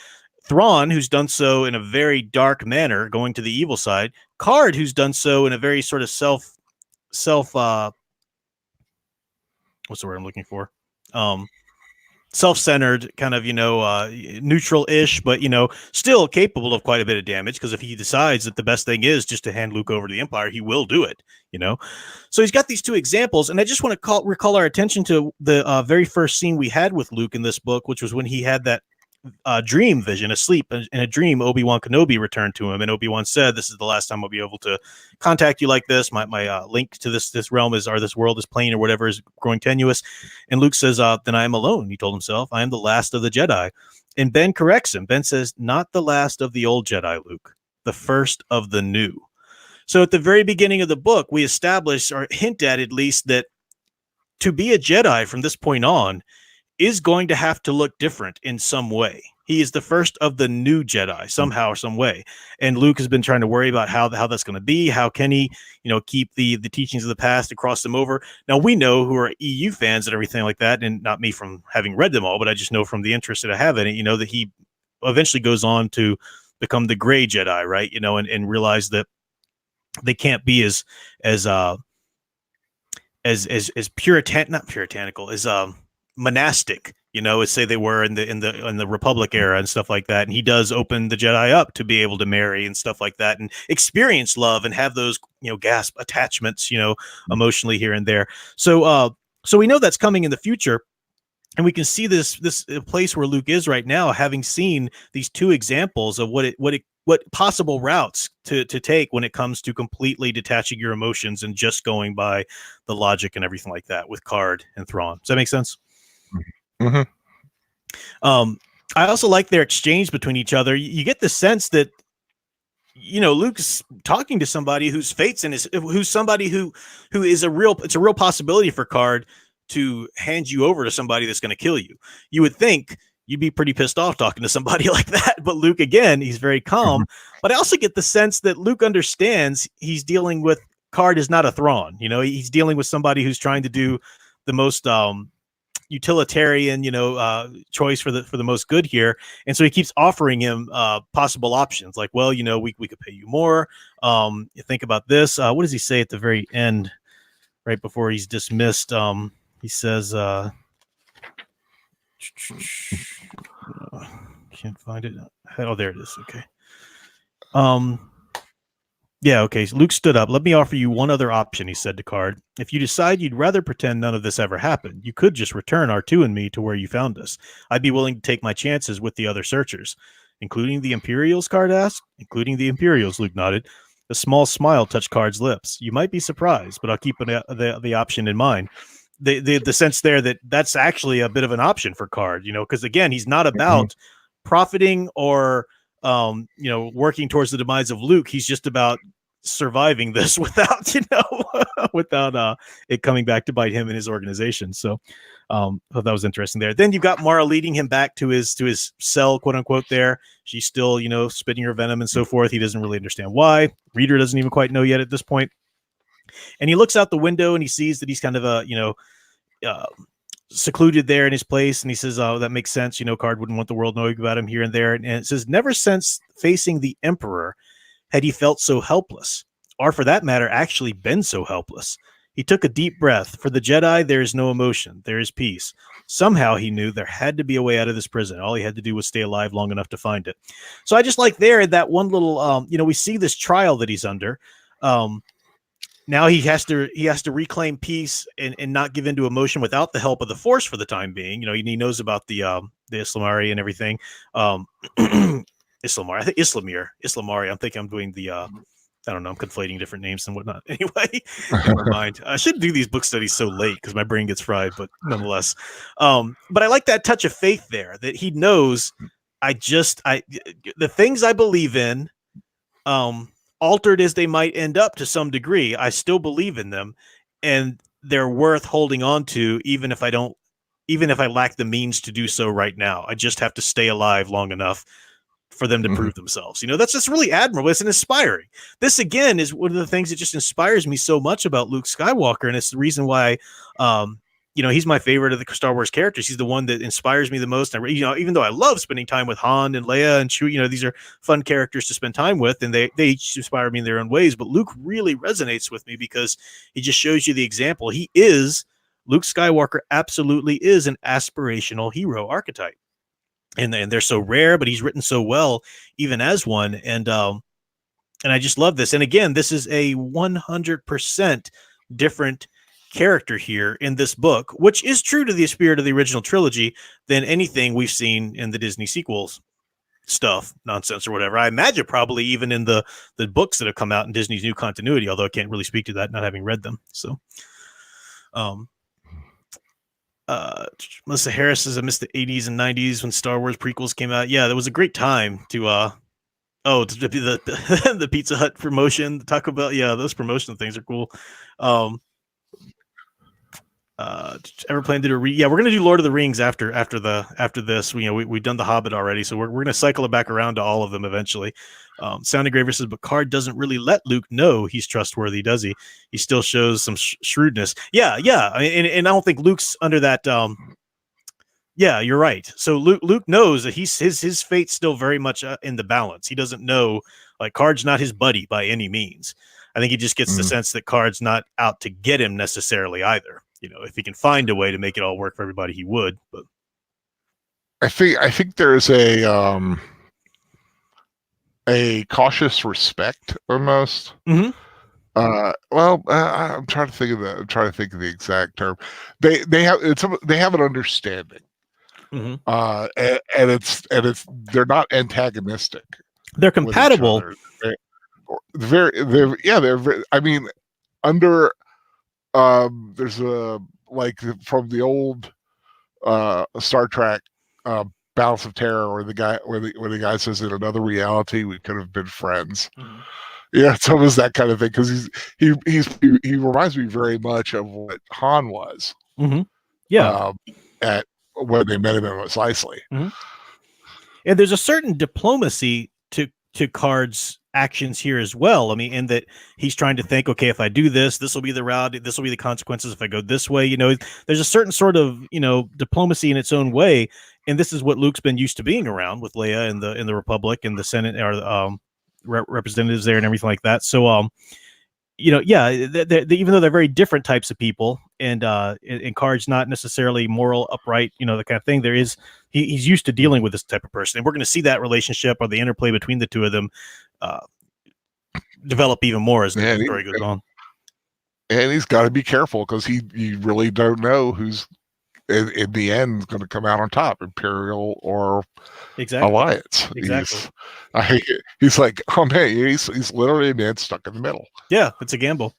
Thrawn, who's done so in a very dark manner, going to the evil side. Card, who's done so in a very sort of self what's the word I'm looking for? Self-centered, kind of, neutral-ish, but, still capable of quite a bit of damage, because if he decides that the best thing is just to hand Luke over to the Empire, he will do it, So he's got these two examples, and I just want to recall our attention to the very first scene we had with Luke in this book, which was when he had that dream vision, asleep in a dream. Obi-Wan Kenobi returned to him, and Obi-Wan said, "This is the last time I'll be able to contact you like this. My link to this realm this world, this plane or whatever, is growing tenuous." And Luke says, "Then I am alone." He told himself, "I am the last of the Jedi." And Ben corrects him. Ben says, "Not the last of the old Jedi, Luke, the first of the new." So at the very beginning of the book, we establish, or hint at least, that to be a Jedi from this point on is going to have to look different in some way. He is the first of the new Jedi somehow or some way. And Luke has been trying to worry about how that's going to be. How can he, keep the teachings of the past and cross them over? Now, we know, who are EU fans and everything like that, and not me from having read them all, but I just know from the interest that I have in it, that he eventually goes on to become the gray Jedi, right? And realize that they can't be as not puritanical, as monastic, as say they were in the Republic era and stuff like that. And he does open the Jedi up to be able to marry and stuff like that, and experience love and have those gasp attachments, emotionally here and there. So we know that's coming in the future, and we can see this place where Luke is right now, having seen these two examples of what possible routes to take when it comes to completely detaching your emotions and just going by the logic and everything like that with Card and Thrawn. Does that make sense? Mm-hmm. I also like their exchange between each other. You get the sense that Luke's talking to somebody whose fate's in who's somebody who is it's a real possibility for Card to hand you over to somebody that's going to kill you. You would think you'd be pretty pissed off talking to somebody like that, but Luke, again, he's very calm. But I also get the sense that Luke understands he's dealing with Card is not a Thrawn. He's dealing with somebody who's trying to do the most utilitarian, choice for the most good here. And so he keeps offering him possible options, like, well, we could pay you more. You think about this. What does he say at the very end, right before he's dismissed? He says, can't find it. Oh, there it is. Okay. Yeah, okay. So Luke stood up. "Let me offer you one other option," he said to Card. "If you decide you'd rather pretend none of this ever happened, you could just return R2 and me to where you found us. I'd be willing to take my chances with the other searchers." "Including the Imperials?" Card asked. "Including the Imperials," Luke nodded. A small smile touched Card's lips. "You might be surprised, but I'll keep the option in mind." The sense there that that's actually a bit of an option for Card, because again, he's not about profiting or working towards the demise of Luke. He's just about surviving this without, without it coming back to bite him and his organization. So I thought that was interesting there. Then you've got Mara leading him back to his cell, quote unquote, there. She's still, spitting her venom and so forth. He doesn't really understand why. Reader doesn't even quite know yet at this point. And he looks out the window and he sees that he's kind of secluded there in his place. And he says, oh, that makes sense. Card wouldn't want the world knowing about him here and there. And it says, never since facing the Emperor had he felt so helpless, or for that matter, actually been so helpless. He took a deep breath. For the Jedi, there is no emotion. There is peace. Somehow he knew there had to be a way out of this prison. All he had to do was stay alive long enough to find it. So I just like there that one little, we see this trial that he's under. Now he has to reclaim peace and not give into emotion without the help of the Force for the time being. He knows about the Islamari and everything. Islamari, I think Islamari. I'm thinking I'm doing the I don't know. I'm conflating different names and whatnot. Anyway, never mind. I shouldn't do these book studies so late because my brain gets fried. But nonetheless, but I like that touch of faith there that he knows. The things I believe in, altered as they might end up to some degree, I still believe in them, and they're worth holding on to, even if I lack the means to do so right now. I just have to stay alive long enough for them to prove themselves. That's just really admirable. It's inspiring. This again is one of the things that just inspires me so much about Luke Skywalker. And it's the reason why, he's my favorite of the Star Wars characters. He's the one that inspires me the most. And, even though I love spending time with Han and Leia and Chewie, these are fun characters to spend time with, and they each inspire me in their own ways. But Luke really resonates with me because he just shows you the example. Luke Skywalker absolutely is an aspirational hero archetype. And they're so rare, but he's written so well, even as one. And I just love this. And again, this is a 100% different character here in this book, which is true to the spirit of the original trilogy than anything we've seen in the Disney sequels stuff, nonsense or whatever. I imagine probably even in the books that have come out in Disney's new continuity, although I can't really speak to that, not having read them. So, Melissa Harris says, I missed the 80s and 90s when Star Wars prequels came out. Yeah, that was a great time to be the Pizza Hut promotion, the Taco Bell. Yeah, those promotional things are cool. Ever plan to do we're gonna do Lord of the Rings after this. We've done The Hobbit already, so we're gonna cycle it back around to all of them eventually. Sound Engraver says, but Card doesn't really let Luke know he's trustworthy, does he? He still shows some shrewdness. Yeah. And I don't think Luke's under that. Yeah, you're right. So Luke knows that his fate's still very much in the balance. He doesn't know, like, Card's not his buddy by any means. I think he just gets the sense that Card's not out to get him necessarily either. If he can find a way to make it all work for everybody, he would. But I think there's a cautious respect almost. Mm-hmm. I'm trying to think of the exact term. They have an understanding. Mm-hmm. And it's they're not antagonistic. They're compatible. They're very. I mean, under there's a, like, from the old Star Trek Balance of Terror, where the guy says, in another reality we could have been friends. Mm-hmm. Yeah, it's almost that kind of thing, because he reminds me very much of what Han was. Mm-hmm. Yeah, at when they met him in Mos Eisley. Mm-hmm. And there's a certain diplomacy to Card's actions here as well. I mean, in that he's trying to think, okay, if I do this will be the route, this will be the consequences. If I go this way, there's a certain sort of, diplomacy in its own way. And this is what Luke's been used to being around with Leia in the Republic and the Senate, or representatives there and everything like that. So, even though they're very different types of people, and Card's not necessarily moral, upright, the kind of thing, he's used to dealing with this type of person. And we're going to see that relationship, or the interplay between the two of them, develop even more as the story goes on. And he's got to be careful, because you really don't know who's in the end going to come out on top, Imperial or Alliance. Exactly. He's like, oh man, he's literally a man stuck in the middle. Yeah, it's a gamble.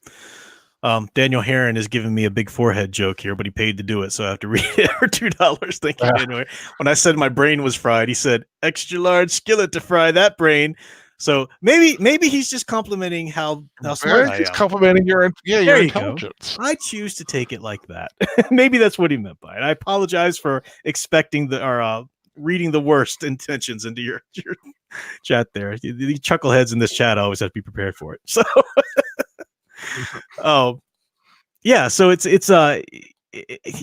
Daniel Heron is giving me a big forehead joke here, but he paid to do it, so I have to read it for $2. Thank you, Daniel. When I said my brain was fried, he said, extra large skillet to fry that brain. So maybe he's just complimenting how smart I He's am. complimenting your There you go. intelligence. I choose to take it like that. Maybe that's what he meant by it. I apologize for expecting reading the worst intentions into your chat there. The chuckleheads in this chat always have to be prepared for it. So, oh, yeah. So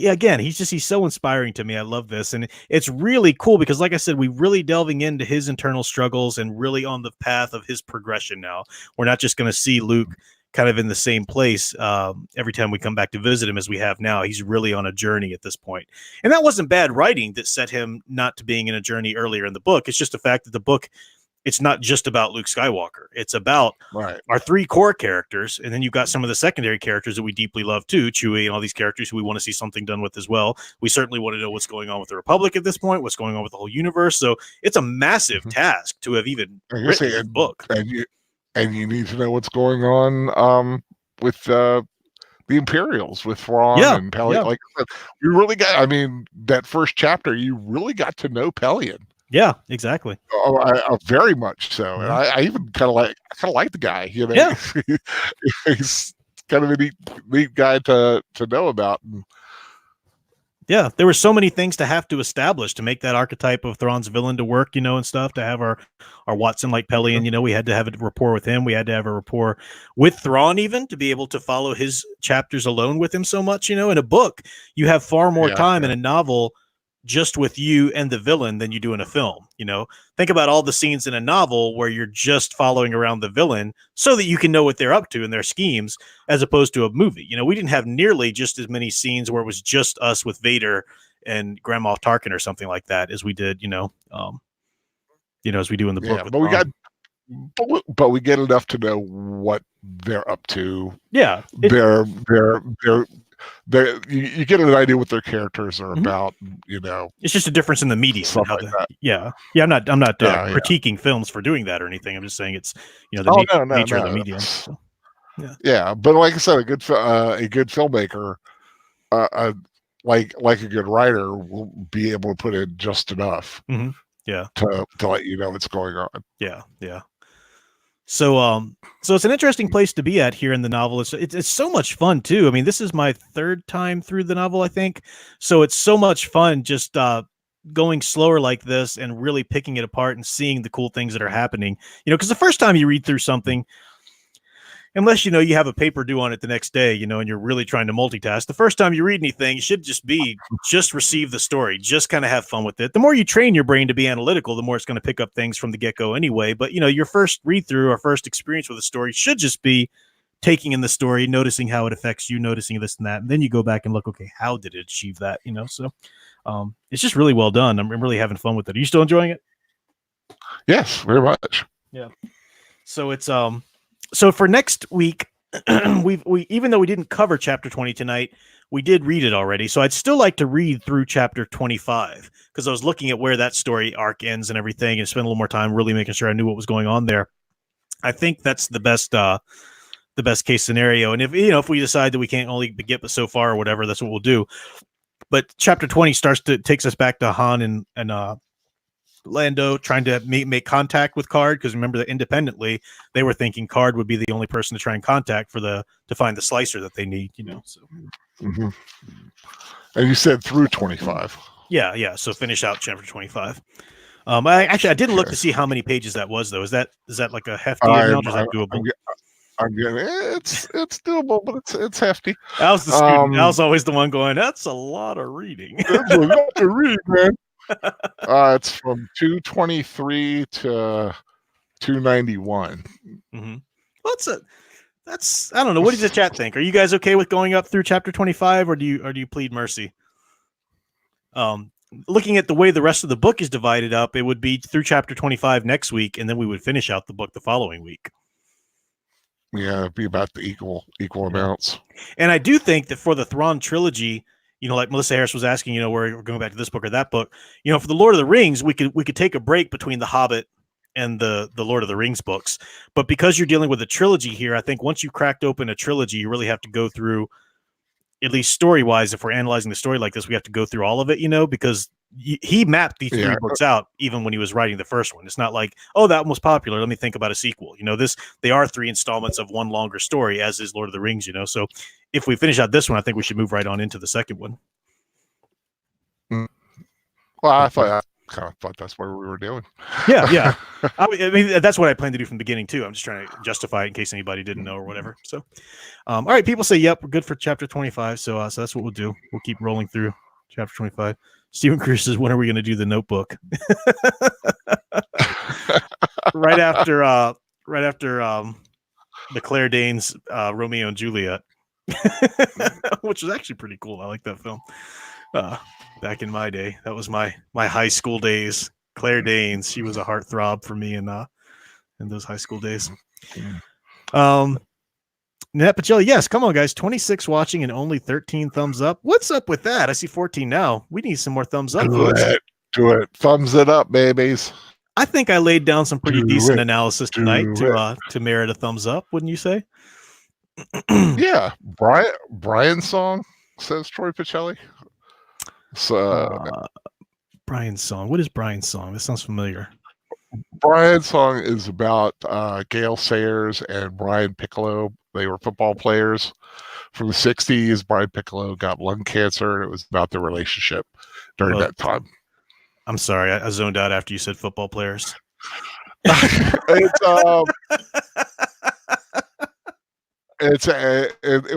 again, he's so inspiring to me. I love this, and it's really cool because, like I said, we're really delving into his internal struggles and really on the path of his progression. Now we're not just going to see Luke kind of in the same place every time we come back to visit him as we have now. He's really on a journey at this point, and that wasn't bad writing that set him not to being in a journey earlier in the book. It's just the fact that the book, it's not just about Luke Skywalker. It's about our three core characters, and then you've got some of the secondary characters that we deeply love too, Chewie and all these characters who we want to see something done with as well. We certainly want to know what's going on with the Republic at this point, what's going on with the whole universe. So it's a massive task to have even written this book. And you need to know what's going on with the Imperials, with Thrawn and Pelion. Like I said, you really got. I mean, that first chapter, you really got to know Pelion. Yeah, exactly. Oh, very much so. And I even kind of like the guy. You know, yeah. He's kind of a neat guy to know about. Yeah, there were so many things to have to establish to make that archetype of Thrawn's villain to work, and stuff, to have our Watson like Pelion, we had to have a rapport with him. We had to have a rapport with Thrawn even to be able to follow his chapters alone with him so much, in a book, you have far more time in a novel just with you and the villain than you do in a film. Think about all the scenes in a novel where you're just following around the villain so that you can know what they're up to and their schemes, as opposed to a movie. We didn't have nearly just as many scenes where it was just us with Vader and Grand Moff Tarkin or something like that as we did, as we do in the book. But we get enough to know what they're up to. Yeah. You get an idea what their characters are about. It's just a difference in the medium. Yeah. I'm not critiquing films for doing that or anything. I'm just saying it's the nature of the medium. So, yeah, but like I said, a good filmmaker, like a good writer, will be able to put in just enough. Yeah, to let you know what's going on. Yeah. So it's an interesting place to be at here in the novel. It's so much fun too. I mean, this is my third time through the novel, I think. So it's so much fun just going slower like this and really picking it apart and seeing the cool things that are happening. Because the first time you read through something, unless you have a paper due on it the next day, and you're really trying to multitask, the first time you read anything, you should just receive the story, just kind of have fun with it. The more you train your brain to be analytical, the more it's going to pick up things from the get-go anyway. But your first read through or first experience with a story should just be taking in the story, noticing how it affects you, noticing this and that, and then you go back and look, okay, how did it achieve that? So it's just really well done. I'm really having fun with it. Are you still enjoying it? Yes, very much. Yeah. So it's so for next week, we even though we didn't cover chapter 20 tonight, we did read it already. So I'd still like to read through chapter 25 because I was looking at where that story arc ends and everything, and spend a little more time really making sure I knew what was going on there. I think that's the best case scenario. And if we decide that we can't only get but so far or whatever, that's what we'll do. But chapter 20 takes us back to Han and Lando trying to make contact with Card, because remember that independently they were thinking Card would be the only person to try and contact to find the slicer that they need. So. And you said through 25. Yeah. So finish out chapter 25. I didn't look to see how many pages that was though. Is that like a hefty amount? Or is that doable? I'm getting it's doable, but it's hefty. I was the student. I was always the one going, "That's a lot of reading." That's a lot to read, man. It's from 223 to 291. Well, that's I don't know. What does the chat think? Are you guys okay with going up through chapter 25, or do you plead mercy? Looking at the way the rest of the book is divided up, it would be through chapter 25 next week, and then we would finish out the book the following week. Yeah, it'd be about the equal amounts. And I do think that for the Thrawn trilogy, like Melissa Harris was asking, where we're going back to this book or that book, for the Lord of the Rings, we could take a break between the Hobbit and the Lord of the Rings books. But because you're dealing with a trilogy here, I think once you cracked open a trilogy, you really have to go through, at least story-wise, if we're analyzing the story like this, we have to go through all of it, because he mapped these three Yeah. books out even when he was writing the first one. It's not like, oh, that one was popular, let me think about a sequel. They are 3 installments of one longer story, as is Lord of the Rings. So if we finish out this one, I think we should move right on into the second one. Well, I kind of thought that's what we were doing. Yeah. I mean, that's what I plan to do from the beginning too. I'm just trying to justify it in case anybody didn't know or whatever. So, all right, people say, yep, we're good for chapter 25. So that's what we'll do. We'll keep rolling through chapter 25. Stephen Cruz says, when are we going to do the Notebook? right after the Claire Danes Romeo and Juliet, which was actually pretty cool. I like that film. Back in my day, that was my high school days. Claire Danes, she was a heartthrob for me in those high school days. Nat Pacelli, yes, come on, guys. 26 watching and only 13 thumbs up. What's up with that? I see 14 now. We need some more thumbs up. Do it. Thumbs it up, babies. I think I laid down some pretty decent analysis tonight to merit a thumbs up, wouldn't you say? Yeah. Brian's song, says Troy Pacelli. So Brian's song. What is Brian's song? This sounds familiar. Brian's song is about Gail Sayers and Brian Piccolo. They were football players from the 60s. Brian Piccolo got lung cancer, and it was about their relationship during that time. I'm sorry, I zoned out after you said football players. It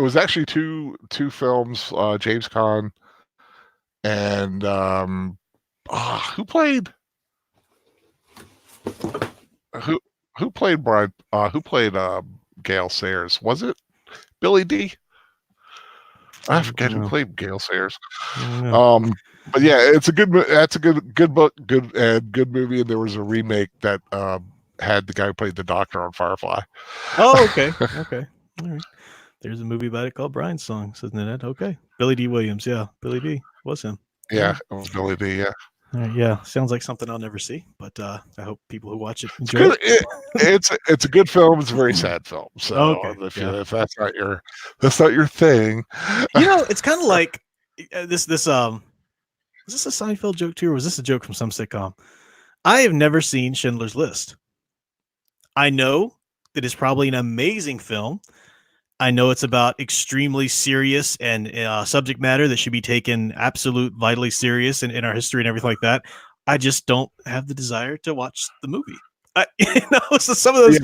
was actually two films. James Caan and who played Brian? Who played Gail Sayers? Was it Billy D? I forget who played Gail Sayers. But yeah, it's a good. That's a good book, good movie. And there was a remake that had the guy who played the Doctor on Firefly. Oh, okay. All right. There's a movie about it called Brian's Song, isn't it? Okay. Billy D. Williams. Yeah, Billy D. was him. Yeah, it was Billy D. Yeah. Yeah, sounds like something I'll never see, but I hope people who watch it enjoy it. It's a good film. It's a very sad film. So if that's not your thing, it's kind of like this. Is this a Seinfeld joke too, or was this a joke from some sitcom? I have never seen Schindler's List. I know that it's probably an amazing film. I know it's about extremely serious and subject matter that should be taken vitally serious in our history and everything like that. I just don't have the desire to watch the movie. So some of those,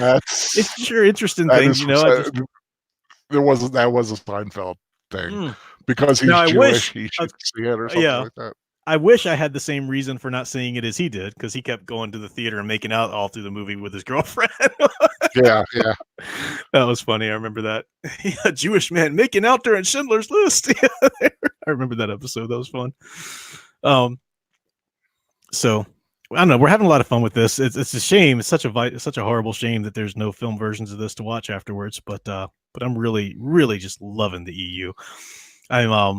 it's sure interesting things. That was a Seinfeld thing because he's Jewish. He should see it or something like that. I wish I had the same reason for not seeing it as he did, because he kept going to the theater and making out all through the movie with his girlfriend. Yeah. That was funny. I remember that. A Jewish man making out during Schindler's List. I remember that episode. That was fun. So I don't know. We're having a lot of fun with this. It's a shame. It's such a horrible shame that there's no film versions of this to watch afterwards. But I'm really, really just loving the EU. I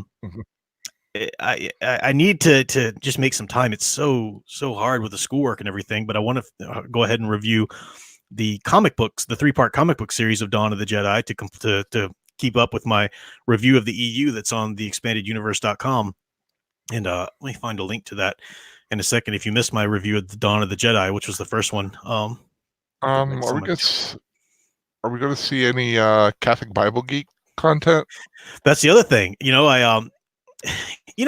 need to just make some time. It's so hard with the schoolwork and everything, but I want to go ahead and review the comic books, the 3-part comic book series of Dawn of the Jedi to keep up with my review of the EU that's on the expandeduniverse.com. And let me find a link to that in a second. If you missed my review of the Dawn of the Jedi, which was the first one, are we going to see any Catholic Bible Geek content? That's the other thing.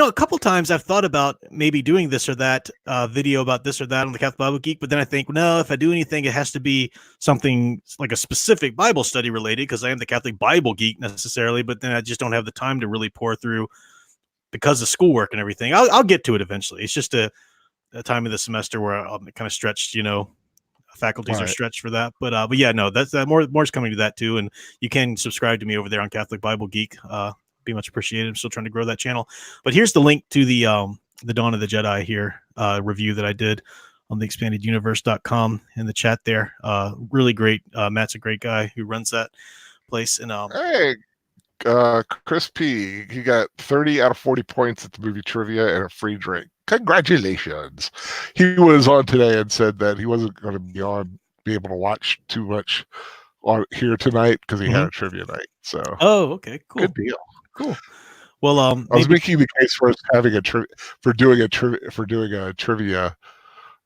A couple times I've thought about maybe doing this or that video about this or that on the Catholic Bible Geek, but then I think, no, if I do anything, it has to be something like a specific Bible study related, because I am the Catholic Bible Geek necessarily, but then I just don't have the time to really pour through because of schoolwork and everything. I'll get to it eventually. It's just a time of the semester where I'm kind of stretched, faculties are stretched for that. But yeah, no, that's more's coming to that too. And you can subscribe to me over there on Catholic Bible Geek. Be much appreciated. I'm still trying to grow that channel, but here's the link to the Dawn of the Jedi here review that I did on the expandeduniverse.com in the chat there. Really great. Matt's a great guy who runs that place. And hey, Chris P, he got 30 out of 40 points at the movie trivia and a free drink. Congratulations. He was on today and said that he wasn't going to be able to watch too much on here tonight because he had a trivia night. So okay, cool. Good deal. Cool. Well, I was maybe making the case for us having doing a trivia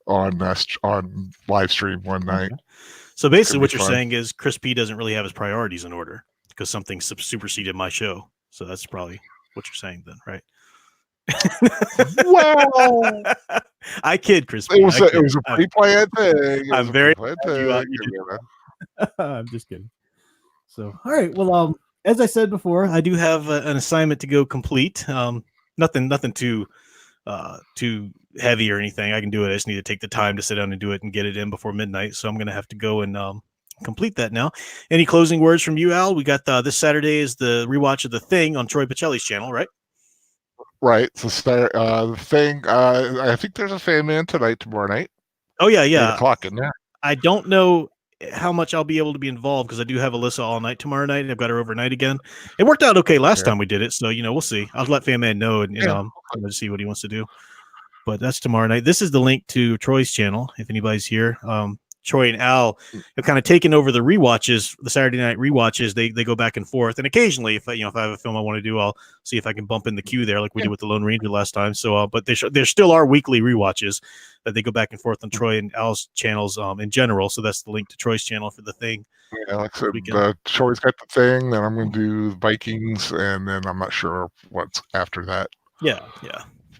on live stream one night. okay. So basically, Could be what you're fun. saying is Chris P doesn't really have his priorities in order because something superseded my show. So that's probably what you're saying then, right? Well, I kid, Chris it P. was I kid. a pre-planned thing. I'm very glad you did. I'm just kidding. So, all right. Well, as I said before, I do have an assignment to go complete. Nothing too heavy or anything. I can do it. I just need to take the time to sit down and do it and get it in before midnight. So I'm going to have to go and complete that now. Any closing words from you, Al? We got this Saturday is the rewatch of The Thing on Troy Pacelli's channel, right? Right. So the thing. I think there's a fan man tomorrow night. Oh yeah, 8:00 in there. I don't know how much I'll be able to be involved because I do have Alyssa all night tomorrow night. I've got her overnight again. It worked out okay last time we did it, so we'll see. I'll let Fan Man know and see what he wants to do. But that's tomorrow night. This is the link to Troy's channel if anybody's here. Troy and Al have kind of taken over the rewatches, the Saturday night rewatches. They go back and forth, and occasionally, if I have a film I want to do, I'll see if I can bump in the queue there, like we did with the Lone Ranger last time. So, but there still are weekly rewatches that they go back and forth on Troy and Al's channels in general. So that's the link to Troy's channel for The Thing. Yeah, like I said, Troy's got The Thing. Then I'm going to do Vikings, and then I'm not sure what's after that. Yeah.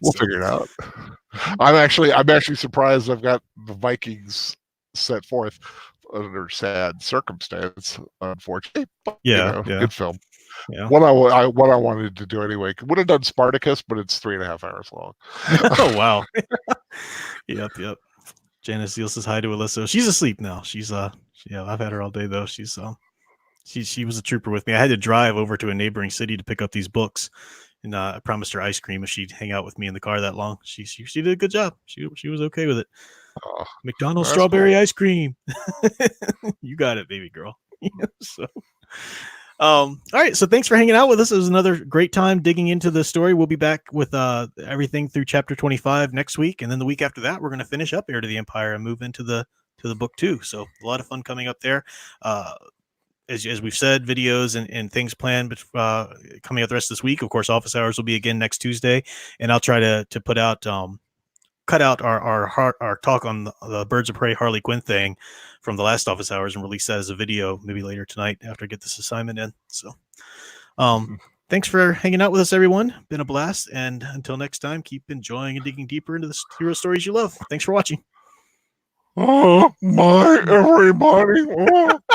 We'll figure it out. I'm actually surprised I've got the Vikings set forth under sad circumstance, unfortunately. But, good film. Yeah. What I wanted to do anyway. Would have done Spartacus, but it's 3.5 hours long. Oh wow. Yep. Janice Seal says hi to Alyssa. She's asleep now. She's I've had her all day though. She's she was a trooper with me. I had to drive over to a neighboring city to pick up these books. And I promised her ice cream if she'd hang out with me in the car that long. She did a good job. She was okay with it. McDonald's strawberry ice cream. You got it, baby girl. So, all right. So thanks for hanging out with us. It was another great time digging into the story. We'll be back with everything through chapter 25 next week, and then the week after that, we're going to finish up Heir to the Empire and move into the book 2. So a lot of fun coming up there. As we've said, videos and things planned coming out the rest of this week. Of course, office hours will be again next Tuesday, and I'll try to put out cut out our talk on the Birds of Prey Harley Quinn thing from the last office hours and release that as a video maybe later tonight after I get this assignment in. So, thanks for hanging out with us, everyone. Been a blast, and until next time, keep enjoying and digging deeper into the hero stories you love. Thanks for watching. Oh, bye, everybody.